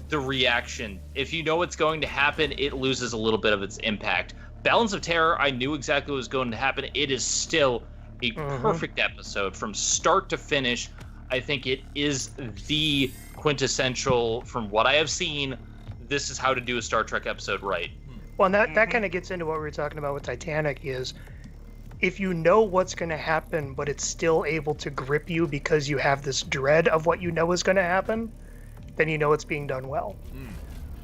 the reaction. If you know what's going to happen, it loses a little bit of its impact. Balance of Terror, I knew exactly what was going to happen. It is still a perfect episode from start to finish. I think it is the quintessential, from what I have seen, this is how to do a Star Trek episode right. Well, and that kind of gets into what we were talking about with Titanic, is if you know what's going to happen, but it's still able to grip you because you have this dread of what you know is going to happen, then you know it's being done well.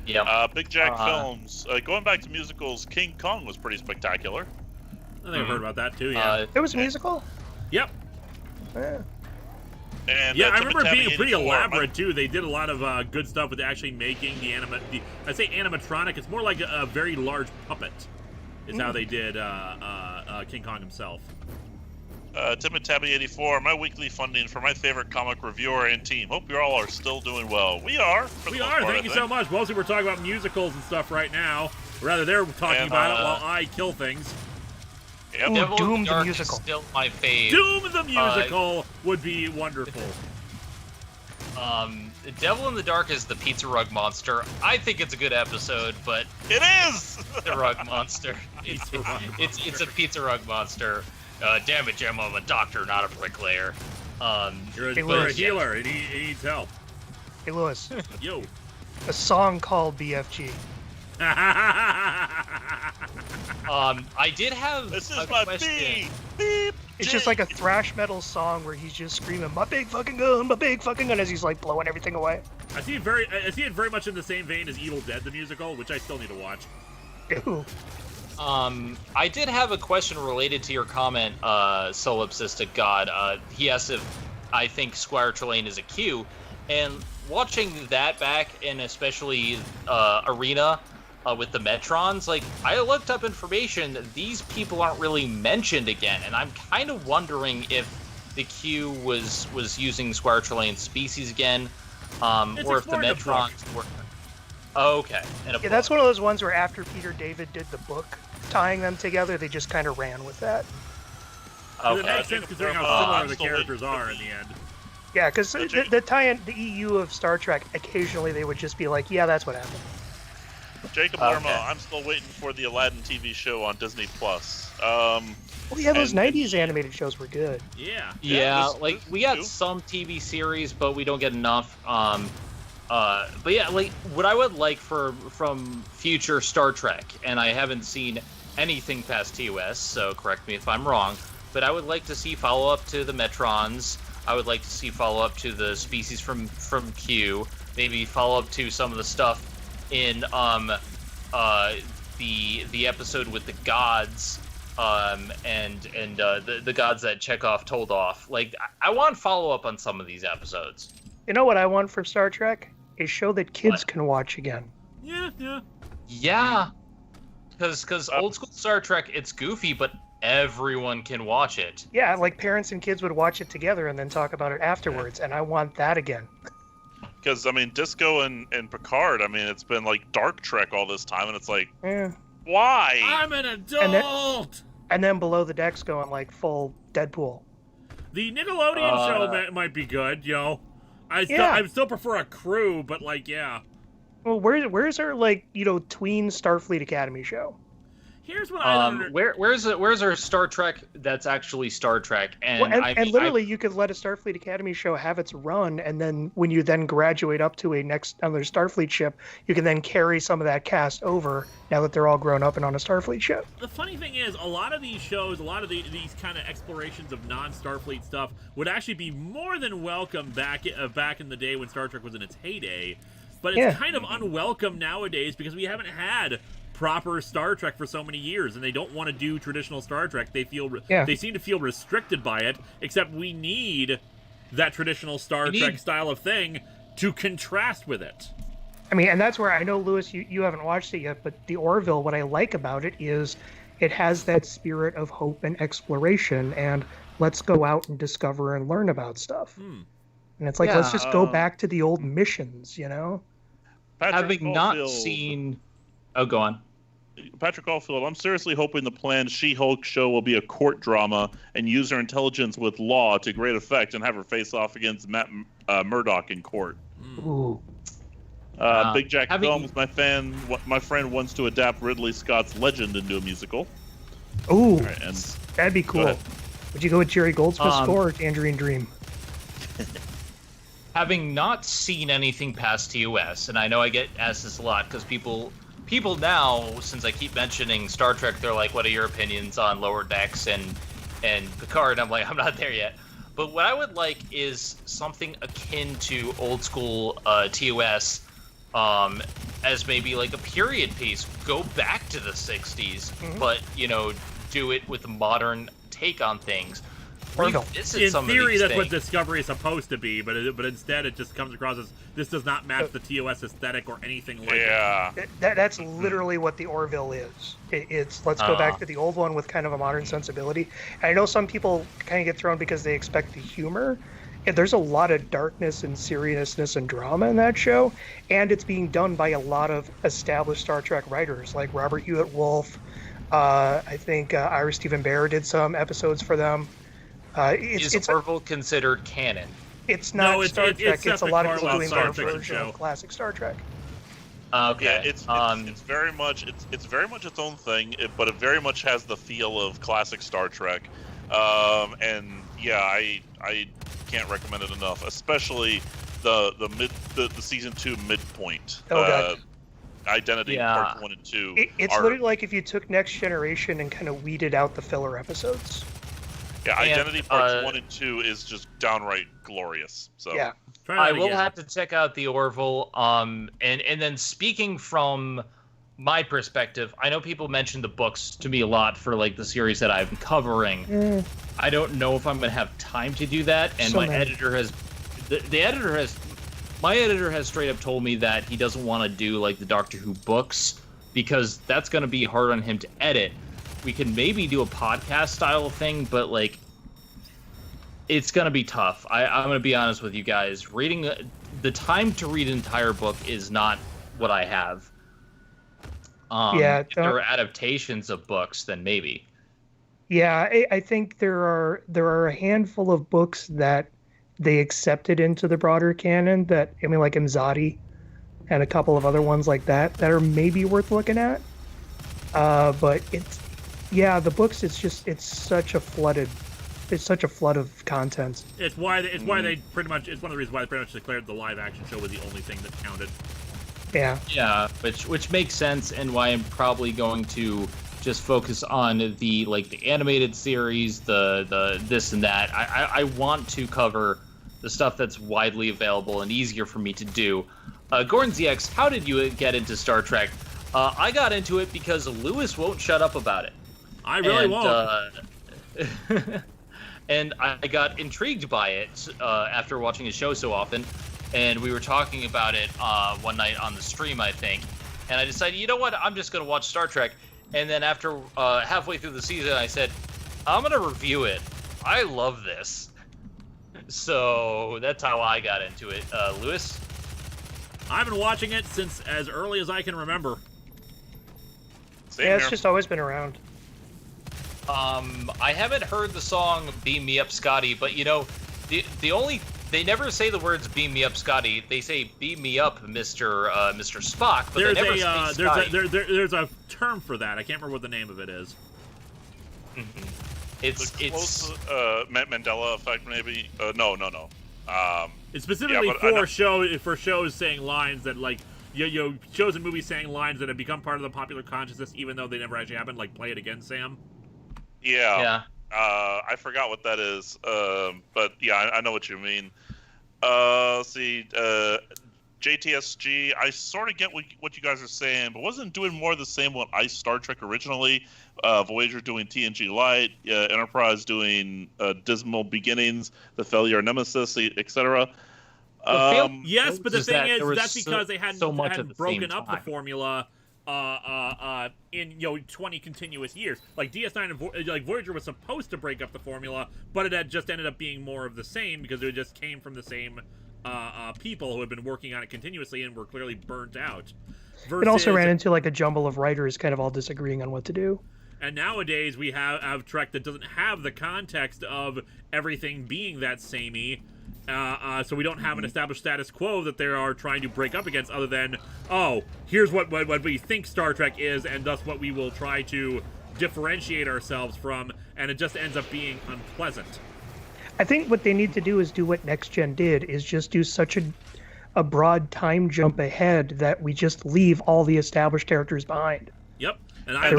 Yeah. Big Jack Films. Going back to musicals, King Kong was pretty spectacular. I think I've heard about that too, yeah. It was a musical? Yep. Yeah. And, I remember it being pretty 84, elaborate too. They did a lot of good stuff with actually making I say animatronic. It's more like a very large puppet. Is how they did King Kong himself. Tim and Tabby 84. My weekly funding for my favorite comic reviewer and team. Hope you all are still doing well. We are. We are. Thank you so much. Mostly we're talking about musicals and stuff right now. Or rather, they're talking about it while I kill things. Yep. Devil Doom in the the Dark musical. is still my fave. Doom the musical would be wonderful. Devil in the Dark is the pizza rug monster. I think it's a good episode, but It is! the rug monster. It's a pizza rug monster. Damn it, Jim, I'm a doctor, not a bricklayer. You're Hey, a Lewis. healer. He needs help. Hey, Lewis, Yo. a song called BFG. I did have This is a my question. beep, beep. It's just like a thrash metal song where he's just screaming, "My big fucking gun," as he's like blowing everything away. I see it very much in the same vein as Evil Dead the musical, which I still need to watch. Ooh. I did have a question related to your comment, Solipsistic God. He asked if I think Squire Trelane is a Q, and watching that back, and especially Arena with the Metrons, like, I looked up information, these people aren't really mentioned again, and I'm kind of wondering if the Q was using Squire Trelane's species again, or if the Metrons were... Oh, okay. Yeah, that's one of those ones where after Peter David did the book tying them together, they just kind of ran with that. Okay. It makes sense considering how similar the characters are in the end. Yeah, because the tie-in, the EU of Star Trek, occasionally they would just be like, yeah, that's what happened. Jacob Lerma, I'm still waiting for the Aladdin TV show on Disney+. Oh yeah, those 90s animated shows were good. Yeah. Yeah, like, we got some TV series, but we don't get enough. But yeah, like, what I would like from future Star Trek, and I haven't seen anything past TOS, so correct me if I'm wrong, but I would like to see follow-up to the Metrons. I would like to see follow-up to the species from Q. Maybe follow-up to some of the stuff in the episode with the gods, and the gods that Chekhov told off. Like, I want follow-up on some of these episodes. You know what I want for Star Trek? A show that kids can watch again. Yeah. Because old school Star Trek, it's goofy, but everyone can watch it. Yeah, like parents and kids would watch it together and then talk about it afterwards, and I want that again. Because, I mean, Disco and Picard, I mean, it's been like Dark Trek all this time, and it's like, why? I'm an adult! And then Below the Deck's going like full Deadpool. The Nickelodeon show might be good, yo. I still prefer a Crew, but like, yeah. Well, where's our, like, you know, tween Starfleet Academy show? Here's what I don't where's our Star Trek that's actually Star Trek? And, and literally, you could let a Starfleet Academy show have its run, and then when you then graduate up to another Starfleet ship, you can then carry some of that cast over now that they're all grown up and on a Starfleet ship. The funny thing is, a lot of these shows, a lot of these kind of explorations of non-Starfleet stuff would actually be more than welcome back in the day when Star Trek was in its heyday. But it's kind of unwelcome nowadays because we haven't had proper Star Trek for so many years, and they don't want to do traditional Star Trek. They seem to feel restricted by it, except we need that traditional Star Trek style of thing to contrast with it. I mean, and that's where I know, Lewis, you haven't watched it yet, but the Orville, what I like about it is it has that spirit of hope and exploration, and let's go out and discover and learn about stuff. And it's like, let's just go back to the old missions, you know? Having not seen... Oh, go on. Patrick Caulfield, I'm seriously hoping the planned She-Hulk show will be a court drama and use her intelligence with law to great effect and have her face off against Matt Murdock in court. Ooh. Big Jack Films, my friend wants to adapt Ridley Scott's Legend into a musical. Ooh, right, that'd be cool. Would you go with Jerry Goldsmith's score or Tangerine Dream? Having not seen anything past TOS, and I know I get asked this a lot because people now, since I keep mentioning Star Trek, they're like, what are your opinions on Lower Decks and Picard? I'm like, I'm not there yet. But what I would like is something akin to old school TOS, as maybe like a period piece. Go back to the 60s, but, you know, do it with a modern take on things. In theory, that's what Discovery is supposed to be, but instead it just comes across as this does not match the TOS aesthetic or anything like it. That's literally what the Orville is. It's let's go back to the old one with kind of a modern sensibility. And I know some people kind of get thrown because they expect the humor. And there's a lot of darkness and seriousness and drama in that show, and it's being done by a lot of established Star Trek writers like Robert Hewitt Wolfe. I think Ira Stephen Bear did some episodes for them. Is Orville considered canon? It's not Star Trek. It's a lot of people doing their version of classic Star Trek. Okay. Yeah, it's very much its own thing, but it very much has the feel of classic Star Trek. And yeah, I can't recommend it enough, especially the season 2 midpoint. Oh god. Identity Parts 1 and 2. It's literally like if you took Next Generation and kind of weeded out the filler episodes. Yeah, Identity Parts 1 and 2 is just downright glorious. So yeah. I will have to check out the Orville. And then speaking from my perspective, I know people mention the books to me a lot for like the series that I'm covering. I don't know if I'm going to have time to do that, and my editor has straight up told me that he doesn't want to do like the Doctor Who books because that's going to be hard on him to edit. We can maybe do a podcast style thing, but like it's going to be tough. I'm going to be honest with you guys. Reading the time to read an entire book is not what I have. If there are adaptations of books, then maybe. Yeah, I think there are a handful of books that they accepted into the broader canon that, I mean, like Imzadi and a couple of other ones like that are maybe worth looking at. But the books, it's such a flood of content. It's one of the reasons why they pretty much declared the live action show was the only thing that counted. Yeah, which makes sense, and why I'm probably going to just focus on the animated series, the this and that. I want to cover the stuff that's widely available and easier for me to do. Gordon ZX, how did you get into Star Trek? I got into it because Lewis won't shut up about it. I really won't. And I got intrigued by it after watching his show so often. And we were talking about it one night on the stream, I think. And I decided, you know what? I'm just going to watch Star Trek. And then after halfway through the season, I said, I'm going to review it. I love this. So that's how I got into it. Lewis? I've been watching it since as early as I can remember. It's just always been around. I haven't heard the song Beam Me Up, Scotty, but you know, they never say the words "Beam me up, Scotty." They say "Beam me up, Mr. Spock." But there's a term for that. I can't remember what the name of it is. It's Mandela effect, maybe. No. It's specifically for shows saying lines that like shows and movies saying lines that have become part of the popular consciousness, even though they never actually happened. Like "Play It Again, Sam." Yeah. I forgot what that is, but yeah, I know what you mean. JTSG, I sort of get what you guys are saying, but wasn't doing more of the same with Ice Star Trek originally. Voyager doing TNG Light, Enterprise doing Dismal Beginnings, The Failure Nemesis, etc. Yes, but the thing is, that's because they hadn't broken up the formula in 20 continuous years. Like DS9 and Voyager was supposed to break up the formula, but it had just ended up being more of the same because it just came from the same people who had been working on it continuously and were clearly burnt out. It also ran into like a jumble of writers kind of all disagreeing on what to do. And nowadays we have Trek that doesn't have the context of everything being that samey. So we don't have an established status quo that they are trying to break up against, other than, here's what we think Star Trek is, and thus what we will try to differentiate ourselves from, and it just ends up being unpleasant. I think what they need to do is do what Next Gen did, is just do such a broad time jump ahead that we just leave all the established characters behind. Yep. And I'm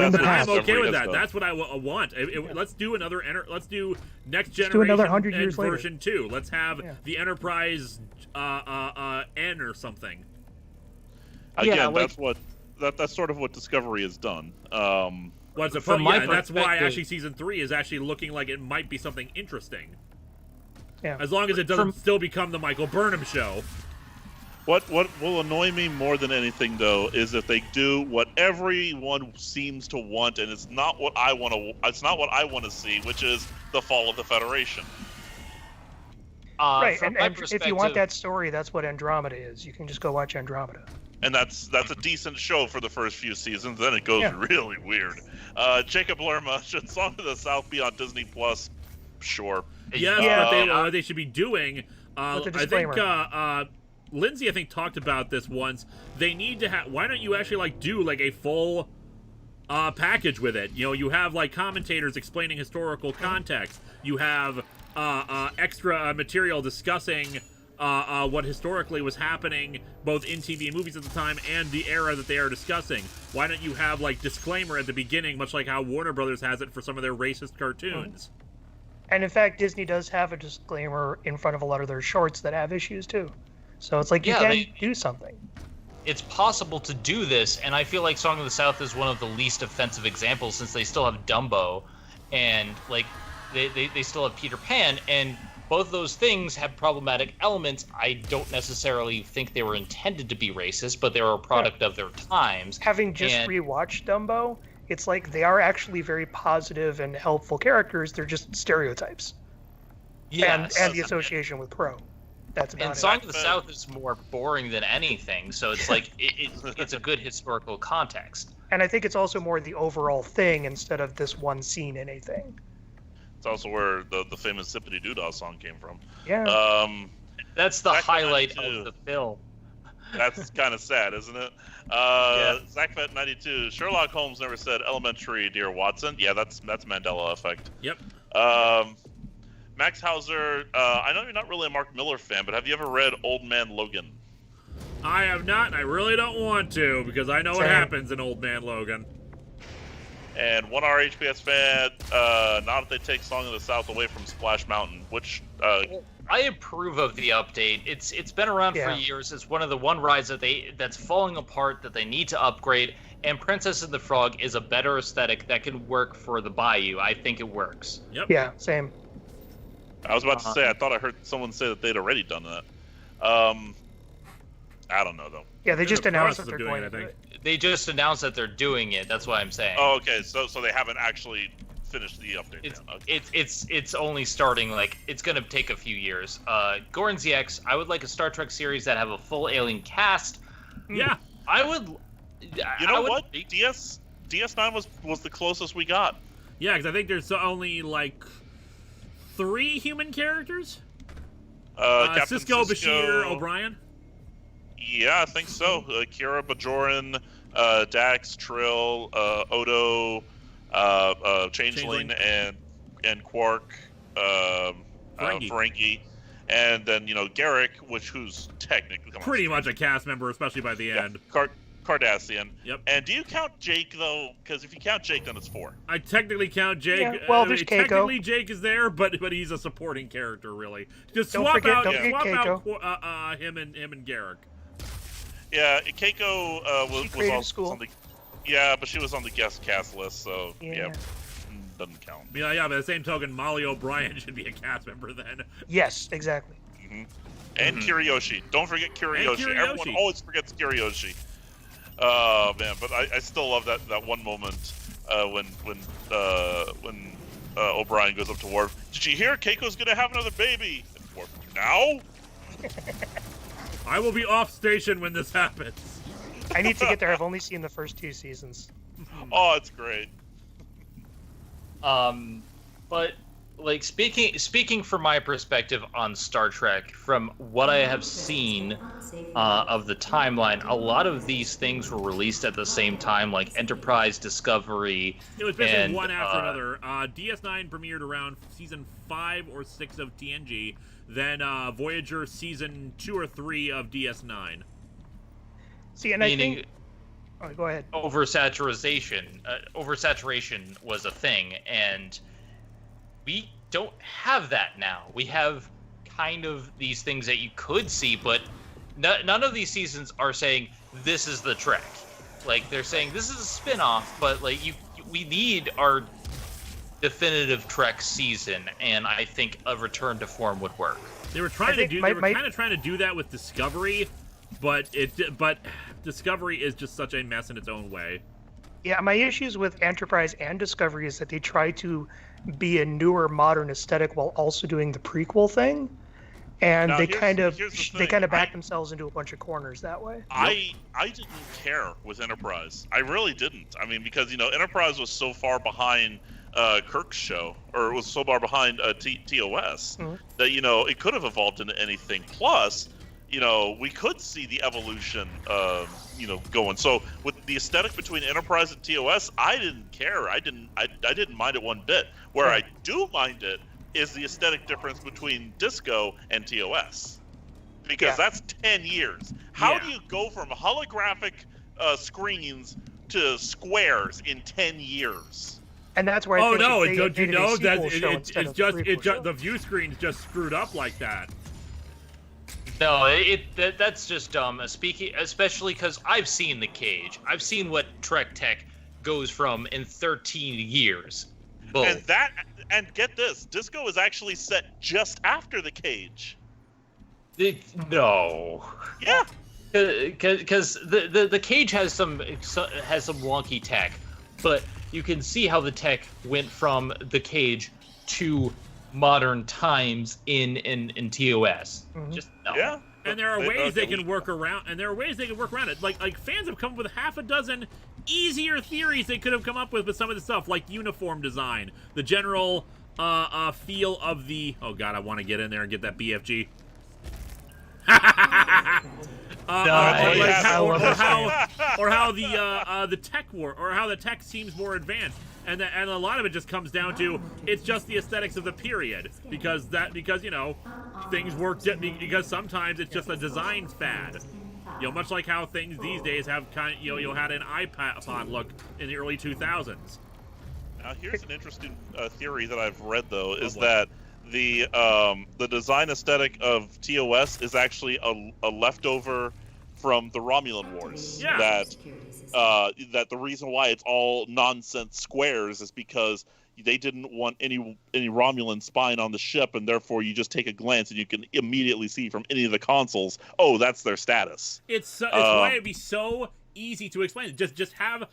okay with that. That's what I want. Let's do let's do Next Generation another 100 years version later. 2. Let's have the Enterprise N or something. Again, that's sort of what Discovery has done. That's why actually season 3 is actually looking like it might be something interesting. Yeah. As long as it doesn't still become the Michael Burnham show. What will annoy me more than anything, though, is if they do what everyone seems to want, and it's not what I want to. It's not what I want to see, which is the fall of the Federation. Right, and if you want that story, that's what Andromeda is. You can just go watch Andromeda. And that's a decent show for the first few seasons. Then it goes really weird. Jacob Lerma, should Song of the South be on Disney Plus? Sure. Yes, but they should be doing. I think. Lindsay, I think, talked about this once. They need to have. Why don't you actually do a full package with it? You have commentators explaining historical context. You have extra material discussing what historically was happening both in TV and movies at the time and the era that they are discussing. Why don't you have, like, disclaimer at the beginning, much like how Warner Brothers has it for some of their racist cartoons? And in fact, Disney does have a disclaimer in front of a lot of their shorts that have issues too. So it's like you can do something. It's possible to do this, and I feel like Song of the South is one of the least offensive examples, since they still have Dumbo, and like they still have Peter Pan, and both those things have problematic elements. I don't necessarily think they were intended to be racist, but they were a product of their times. Having just rewatched Dumbo, it's like they are actually very positive and helpful characters. They're just stereotypes. Yes. And the association with Crow. That's about it. And Song of the South is more boring than anything, so it's like it's a good historical context. And I think it's also more the overall thing instead of this one scene in a thing. It's also where the famous Zippity Doodah song came from. Yeah. That's the highlight of the film. That's kind of sad, isn't it? ZachFet 92. Sherlock Holmes never said elementary, dear Watson. Yeah, that's Mandela effect. Yep. Max Hauser, I know you're not really a Mark Miller fan, but have you ever read Old Man Logan? I have not, and I really don't want to, because I know what happens in Old Man Logan. And 1R HPS fan, not if they take Song of the South away from Splash Mountain, which... I approve of the update. It's been around for years. It's one of the rides that's falling apart that they need to upgrade, and Princess and the Frog is a better aesthetic that can work for the Bayou. I think it works. Yep. Yeah, same. I was about to say, I thought I heard someone say that they'd already done that. I don't know, though. Yeah, they just announced that process they're of doing going it, I to think. do it. They just announced that they're doing it. That's what I'm saying. Oh, okay. So they haven't actually finished the update. It's only starting. Like, it's gonna take a few years. Goran ZX, I would like a Star Trek series that have a full alien cast. Yeah, I would. You know what? DS9 was the closest we got. Yeah, because I think there's only like 3 human characters. Captain Cisco, Bashir, O'Brien. Yeah, I think so. Kira, Bajoran, Dax, Trill, Odo, Changeling, and Quark, Ferengi, and then Garrick, who's technically pretty much a cast member, especially by the end. Cardassian. Yep. And do you count Jake though? Because if you count Jake, then it's 4. I technically count Jake. Yeah, well, there's Keiko. Technically, Jake is there, but he's a supporting character, really. Just Don't swap forget out Keiko. him and Garrick. Yeah, Keiko was also school. on the. Yeah, but she was on the guest cast list, so yeah doesn't count. Yeah, by the same token, Molly O'Brien should be a cast member then. Yes, exactly. Mm-hmm. And Kiriyoshi. Don't forget Kiriyoshi. Everyone always forgets Kiriyoshi. Oh man, but I still love that one moment when O'Brien goes up to Worf. Did you hear Keiko's gonna have another baby? And Worf, now? I will be off station when this happens. I need to get there. I've only seen the first 2 seasons. Oh, it's great. But like speaking from my perspective on Star Trek, from what I have seen of the timeline, a lot of these things were released at the same time, like Enterprise, Discovery. It was basically one after another. DS9 premiered around season 5 or 6 of TNG, then Voyager season 2 or 3 of DS9. See, and I think. Oh, go ahead. Oversaturation was a thing, and we don't have that now. We have kind of these things that you could see, but none of these seasons are saying this is the Trek. Like, they're saying this is a spin-off, but like we need our definitive Trek season, and I think a return to form would work. They were trying to do. They were kind of trying to do that with Discovery, but Discovery is just such a mess in its own way. Yeah, my issues with Enterprise and Discovery is that they try to be a newer, modern aesthetic while also doing the prequel thing, and they kind of back themselves into a bunch of corners that way. I didn't care with Enterprise. I really didn't. I mean, because Enterprise was so far behind Kirk's show, or it was so far behind TOS that it could have evolved into anything. Plus, we could see the evolution, going. So with the aesthetic between Enterprise and TOS, I didn't care. I didn't mind it one bit. Where I do mind it is the aesthetic difference between Disco and TOS. because Yeah. that's 10 years. How Yeah. do you go from holographic screens to squares in 10 years? And that's where I Oh think no! if they Don't you made it a know that sequel show instead it's of just prequel show. the view screen's just screwed up like that. No, that's just dumb. Speaking, especially because I've seen the Cage. I've seen what Trek Tech goes from in 13 years. Boom. And get this, Disco is actually set just after the Cage. No. Yeah. Because the Cage has some wonky tech, but you can see how the tech went from the Cage to modern times in TOS. Mhm. Just no. Yeah. And there are ways they can leave work around. And there are ways they can work around it. Like fans have come up with half a dozen easier theories they could have come up with some of the stuff, like uniform design, the general feel of the. Oh God, I want to get in there and get that BFG. Or how the tech war, or how the tech seems more advanced, and a lot of it just comes down to it's just the aesthetics of the period, because you know things work because sometimes it's just a design fad. You know, much like how things these days have you had an iPod look in the early 2000s. Now here's an interesting theory that I've read though, is boy. that the design aesthetic of TOS is actually a leftover from the Romulan Wars. Yeah. That the reason why it's all nonsense squares is because they didn't want any Romulan spying on the ship, and therefore you just take a glance and you can immediately see from any of the consoles, oh, that's their status. It's why it'd be so easy to explain it. Just have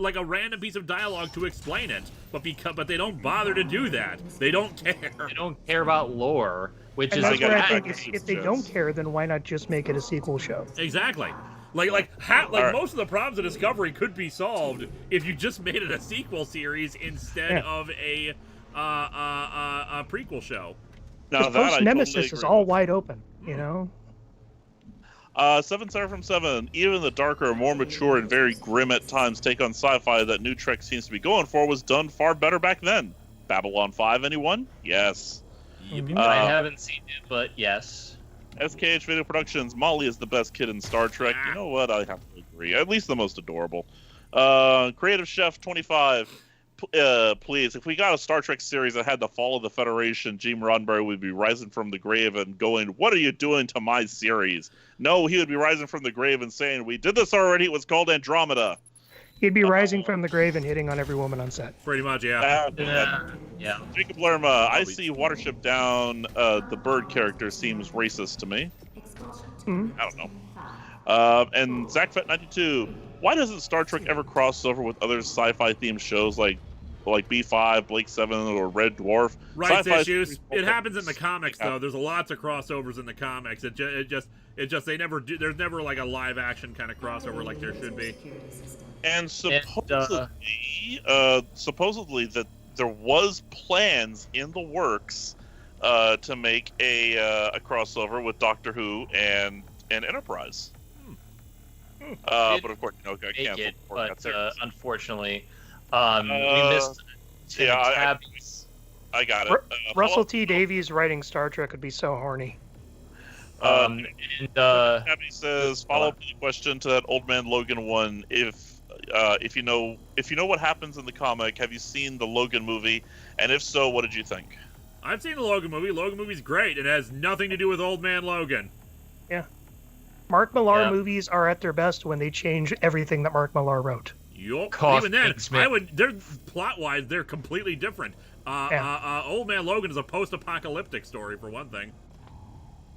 like a random piece of dialogue to explain it, but they don't bother to do that. They don't care. They don't care about lore, which And is that's gotta where I get think back if to they shows. don't care, then why not just make it a sequel show? Exactly. Like Alright. most of the problems of Discovery could be solved if you just made it a sequel series instead of a prequel show. Now Because that I post Nemesis totally is agree all with. wide open, you know? 7 star from 7. Even the darker, more mature, and very grim at times take on sci-fi that New Trek seems to be going for was done far better back then. Babylon 5, anyone? Yes. Mhm. I haven't seen it, but yes. SKH Video Productions, Molly is the best kid in Star Trek. You know what? I have to agree. At least the most adorable. Creative Chef 25. Please, if we got a Star Trek series that had the fall of the Federation, Gene Roddenberry would be rising from the grave and going, "What are you doing to my series?" No, he would be rising from the grave and saying, "We did this already. It was called Andromeda." He'd be rising from the grave and hitting on every woman on set. Pretty much, yeah. Yeah. Jacob Lerma, I see Watership Down. The bird character seems racist to me. Mhm. I don't know. And ZachFet92, why doesn't Star Trek ever cross over with other sci-fi themed shows like B5, Blake 7, or Red Dwarf? Rights Sci-fi issues. series- It happens in the comics though. There's lots of crossovers in the comics. It just they never do. There's never like a live action kind of crossover like there should be. And supposedly that there was plans in the works to make a crossover with Doctor Who and Enterprise. But of course, I Make canceled it, before it got but serious. unfortunately, we missed. Yeah, I got it. Russell T. Davies writing Star Trek would be so horny. And Abby says, follow up the question to that Old Man Logan one. If you know what happens in the comic, have you seen the Logan movie? And if so, what did you think? I've seen the Logan movie. Logan movie's great. It has nothing to do with Old Man Logan. Yeah. Mark Millar Yeah. movies are at their best when they change everything that Mark Millar wrote. Yup. Cough, Even then, Kingsman. they're plot-wise, they're completely different. Old Man Logan is a post-apocalyptic story, for one thing.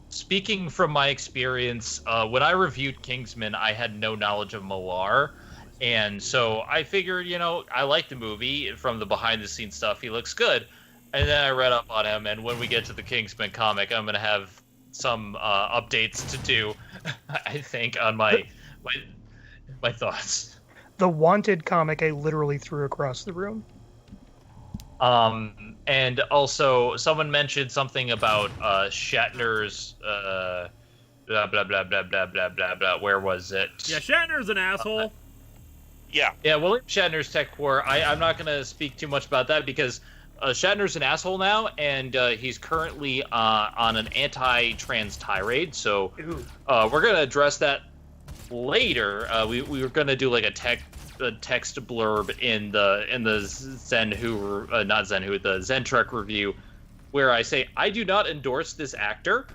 speaking from my experience, when I reviewed Kingsman, I had no knowledge of Millar. And so I figured, I like the movie from the behind-the-scenes stuff. He looks good. And then I read up on him, and when we get to the Kingsman comic, I'm going to have some updates to do, I think, on my thoughts. The Wanted comic I literally threw across the room. And also, someone mentioned something about Shatner's blah, blah, blah, blah, blah, blah, blah, blah. Where was it? Yeah, Shatner's an asshole. Yeah. Yeah, William Shatner's Tech War. I'm not going to speak too much about that because Shatner's an asshole now, and he's currently on an anti-trans tirade. So we're gonna address that later. We were gonna do like a text blurb in the the Zen Trek review, where I say I do not endorse this actor,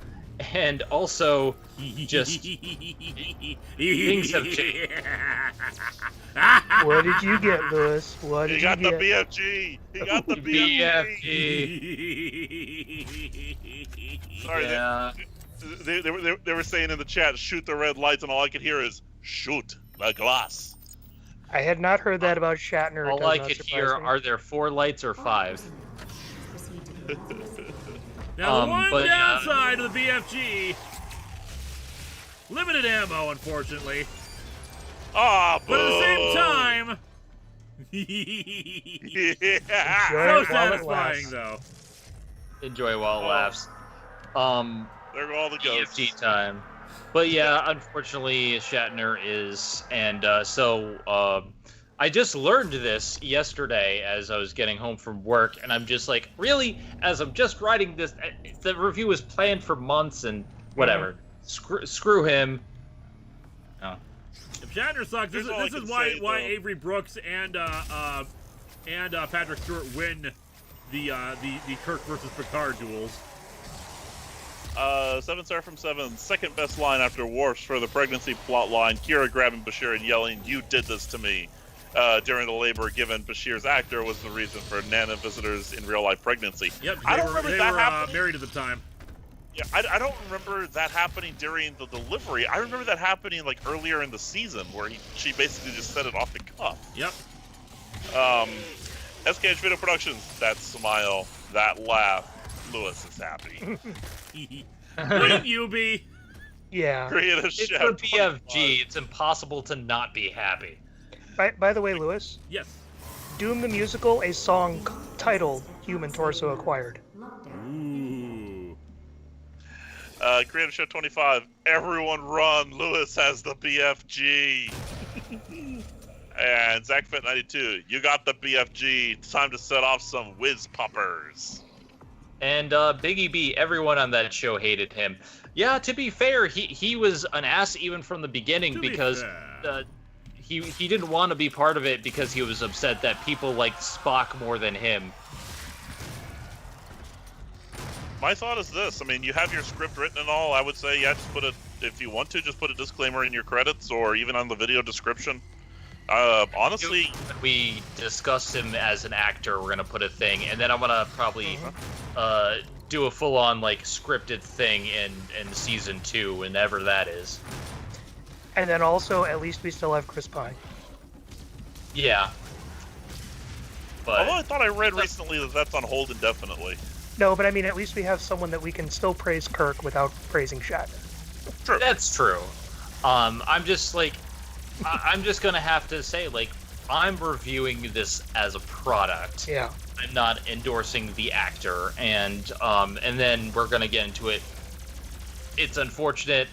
and also just things have changed. What did you get, Lewis? What did He you got get? the BFG. He got the BFG. Sorry, Yeah. they were saying in the chat, shoot the red lights, and all I could hear is shoot the glass. I had not heard that about Shatner. It All does I not could surprise hear me. are there 4 lights or 5? Now, the one but, downside of the BFG, limited ammo, unfortunately. Ah, But at the same boo. time, Yeah. so Enjoy it while it satisfying, lasts. though. Enjoy while it laughs. There go all the ghosts. EFG time. But yeah, unfortunately, Shatner is, and I just learned this yesterday as I was getting home from work, and I'm just like, really? As I'm just writing this, the review was planned for months, and whatever. Screw him. Oh. If Shatner sucks, this Here's all I is can why say, why though. Avery Brooks and Patrick Stewart win the Kirk versus Picard duels. 7 Seraphim 7, second best line after Worf's for the pregnancy plot line. Kira grabbing Bashir and yelling, "You did this to me," during the labor, given Bashir's actor was the reason for Nana visitors in real life pregnancy. Yep, I don't they remember were that happening. married at the time. Yeah, I don't remember that happening during the delivery. I remember that happening like earlier in the season, where she basically just said it off the cuff. Yep. SKH Video Productions, that smile, that laugh. Lewis is happy. Wouldn't you be? Yeah. Create a It's chef. the BFG. It's impossible to not be happy. By the way, Lewis, Yes. Doom the Musical, a song titled Human Torso Acquired. Ooh. Creative Show 25. Everyone run. Lewis has the BFG. And ZachFit92. You got the BFG. It's time to set off some whiz poppers. And Biggie B, everyone on that show hated him. Yeah, to be fair, he was an ass even from the beginning To be because fair. he didn't want to be part of it because he was upset that people liked Spock more than him. My thought is this. I mean, you have your script written and all. I would say, yeah, just put if you want to, just put a disclaimer in your credits or even on the video description. Honestly, When we discuss him as an actor, we're gonna put a thing, and then I'm gonna probably do a full-on like scripted thing in season 2, whenever that is. And then also, at least we still have Chris Pine. Yeah. although I But thought I read recently that that's on hold indefinitely. No, but I mean, at least we have someone that we can still praise Kirk without praising Shatner. True. that's true. I'm just like, I'm just gonna have to say, like, I'm reviewing this as a product. Yeah. I'm not endorsing the actor, and then we're gonna get into it. It's unfortunate.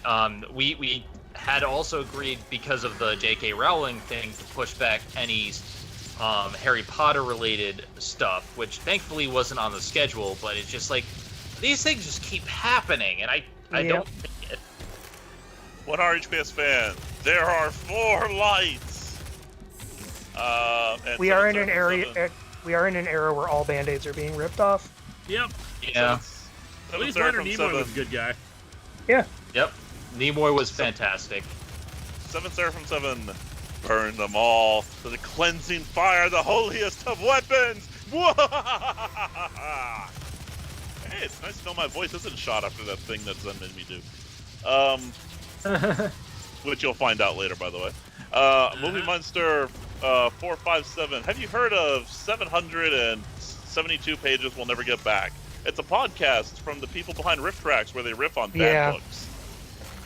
We had also agreed because of the J.K. Rowling thing to push back any Harry Potter related stuff, which thankfully wasn't on the schedule. But it's just like these things just keep happening, and I Yep. don't think it. One RHPS fan. There are 4 lights. And We are in 7, an area. We are in an era where all band-aids are being ripped off. Yep. Yeah. At least Leonard Nimoy was a good guy. Yeah. Yep. Nimoy was fantastic. 7 Seraphim 7. Burn them all to the cleansing fire, the holiest of weapons. Hey, it's nice to know my voice isn't shot after that thing that Zen made me do. Which you'll find out later, by the way. Movie Monster 457. Have you heard of 772 Pages We'll Never Get Back? It's a podcast from the people behind Riff Tracks where they riff on bad Yeah. books.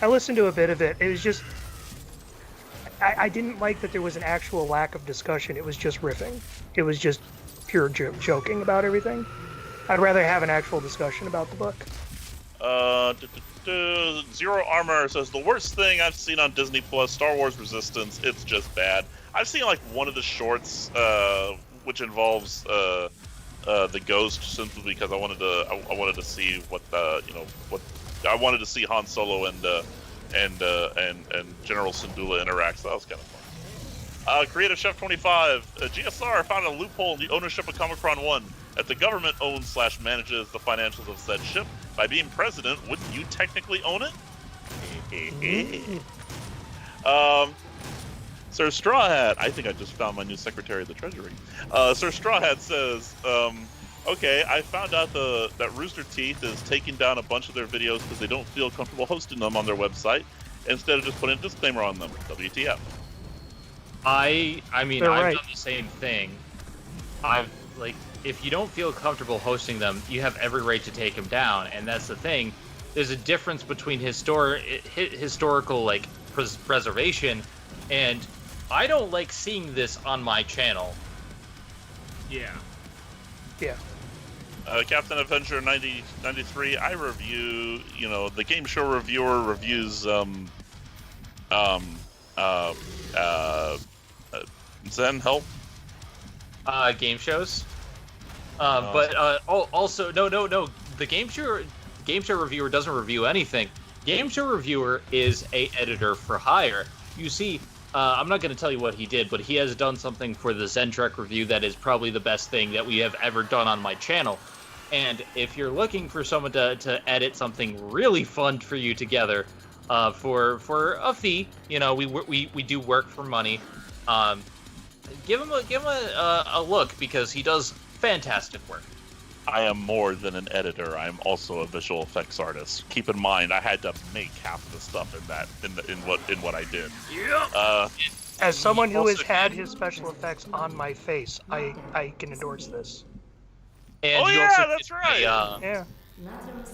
I listened to a bit of it. It was just, I didn't like that there was an actual lack of discussion. It was just riffing. It was just pure joking about everything. I'd rather have an actual discussion about the book. Zero Armor says the worst thing I've seen on Disney Plus, Star Wars Resistance. It's just bad. I've seen like one of the shorts, which involves the Ghost, simply because I wanted to see what I wanted to see Han Solo and General Syndulla interact. So that was kind of fun. Creative Chef 25, GSR found a loophole in the ownership of Comicron 1. If the government owns/manages the financials of said ship, by being president, wouldn't you technically own it? Sir Straw Hat, I think I just found my new Secretary of the Treasury. Sir Straw Hat says, okay, I found out that Rooster Teeth is taking down a bunch of their videos because they don't feel comfortable hosting them on their website, instead of just putting a disclaimer on them. WTF. I mean, They're I've right. done the same thing. If you don't feel comfortable hosting them, you have every right to take them down, and that's the thing. There's a difference between historical preservation, and I don't like seeing this on my channel. Yeah. Yeah. Captain Avenger 9093, I review, the game show reviewer reviews, Zen help? Game shows. But also, no. The game show reviewer doesn't review anything. Game show reviewer is a editor for hire. You see, I'm not going to tell you what he did, but he has done something for the Zen Trek review that is probably the best thing that we have ever done on my channel. And if you're looking for someone to edit something really fun for you together, for a fee, we do work for money. Give him a look, because he does fantastic work. I am more than an editor. I am also a visual effects artist. Keep in mind, I had to make half of the stuff in what I did. Yep. As someone who Also- has had his special effects on my face, I can endorse this. And Oh, you yeah, also that's did right. Yeah.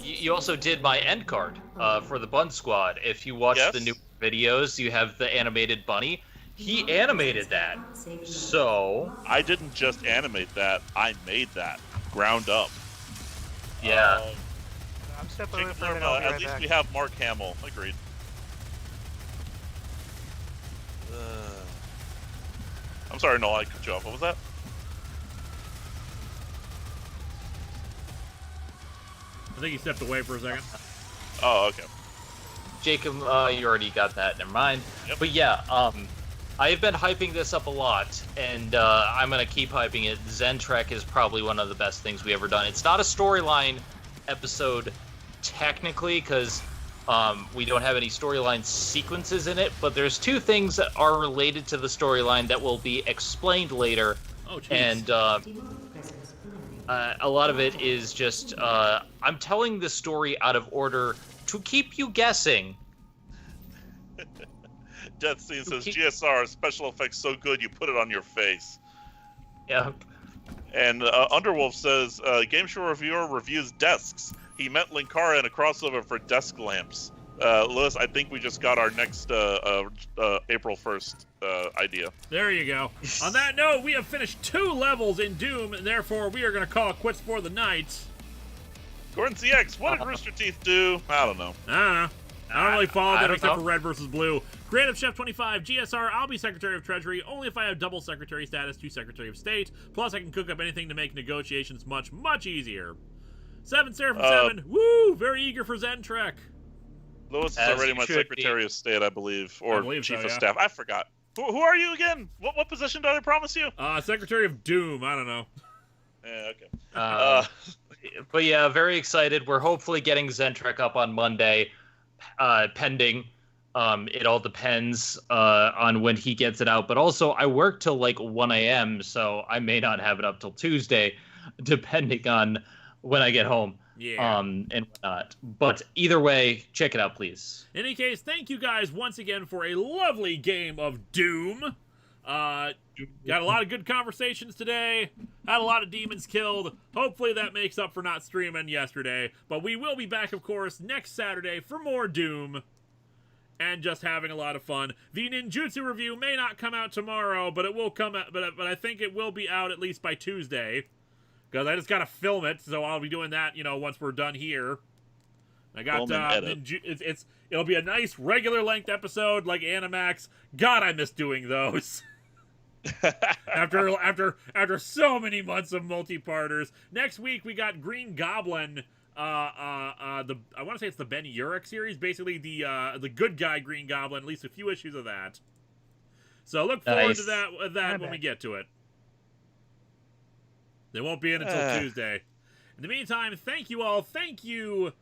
You also did my end card for the Bun Squad. If you watch Yes. the new videos, you have the animated bunny. He animated that. So, I didn't just animate that. I made that. Ground up. yeah. I'm stepping away Jacob from it. Lerma, I'll be at right least back. we have Mark Hamill. Agreed. I'm sorry, Noel, I cut you off. What was that? I think he stepped away for a second. Oh, okay. Jacob, you already got that. Never mind. Yep. But yeah, I've been hyping this up a lot, and I'm gonna keep hyping it. Zen Trek is probably one of the best things we ever done. It's not a storyline episode technically, because we don't have any storyline sequences in it, but there's two things that are related to the storyline that will be explained later. Oh, jeez. And a lot of it is just I'm telling the story out of order to keep you guessing. Death Scene says, GSR, special effects so good you put it on your face. Yeah. And Underwolf says, Game Show Reviewer reviews desks. He meant Linkara and a crossover for desk lamps. Lewis, I think we just got our next April 1st idea. There you go. On that note, we have finished 2 levels in Doom, and therefore we are going to call it quits for the night. Gordon CX, what did Rooster Teeth do? I don't know. I don't know. I don't really follow I them don't except know. for Red versus Blue. Creative Chef 25, GSR, I'll be Secretary of Treasury only if I have double Secretary status to Secretary of State. Plus, I can cook up anything to make negotiations much, much easier. 7 Seraphim 7, woo! Very eager for Zen Trek. Lewis is As already you my should Secretary of State, I believe, or I believe Chief so, of yeah. Staff. I forgot. Who are you again? What position did I promise you? Secretary of Doom, I don't know. Yeah, okay. But yeah, very excited. We're hopefully getting Zen Trek up on Monday, pending. It all depends on when he gets it out. But also, I work till like 1 a.m., so I may not have it up till Tuesday, depending on when I get home. Yeah. And whatnot. But either way, check it out, please. In any case, thank you guys once again for a lovely game of Doom. Got a lot of good conversations today. Had a lot of demons killed. Hopefully that makes up for not streaming yesterday. But we will be back, of course, next Saturday for more Doom. And just having a lot of fun. The Ninjutsu review may not come out tomorrow, but it will come out. But I think it will be out at least by Tuesday. Because I just got to film it, so I'll be doing that, once we're done here. I got, Film and edit. it'll be a nice regular length episode like Animax. God, I miss doing those. after so many months of multi-parters. Next week we got Green Goblin. I want to say it's the Ben Urich series, basically the good guy Green Goblin. At least a few issues of that. So look forward to that when we get to it. They won't be in until Tuesday. In the meantime, thank you all. Thank you,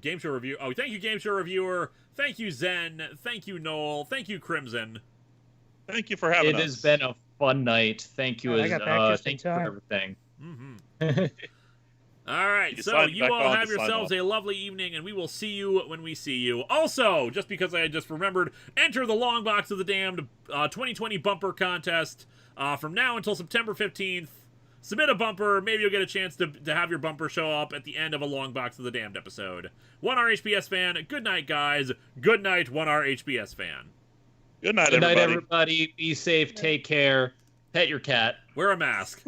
Game Show Review. Oh, thank you, Game Show Reviewer. Thank you, Zen. Thank you, Noel. Thank you, Crimson. Thank you for having us. It has been a fun night. Thank you, thank you for everything. Mm-hmm. All right, so you all have yourselves a lovely evening, and we will see you when we see you. Also, just because I just remembered, enter the Long Box of the Damned 2020 bumper contest from now until September 15th. Submit a bumper. Maybe you'll get a chance to have your bumper show up at the end of a Long Box of the Damned episode. 1R HPS fan, good night, guys. Good night, 1R HPS fan. Good night, everybody. Be safe. Take care. Pet your cat. Wear a mask.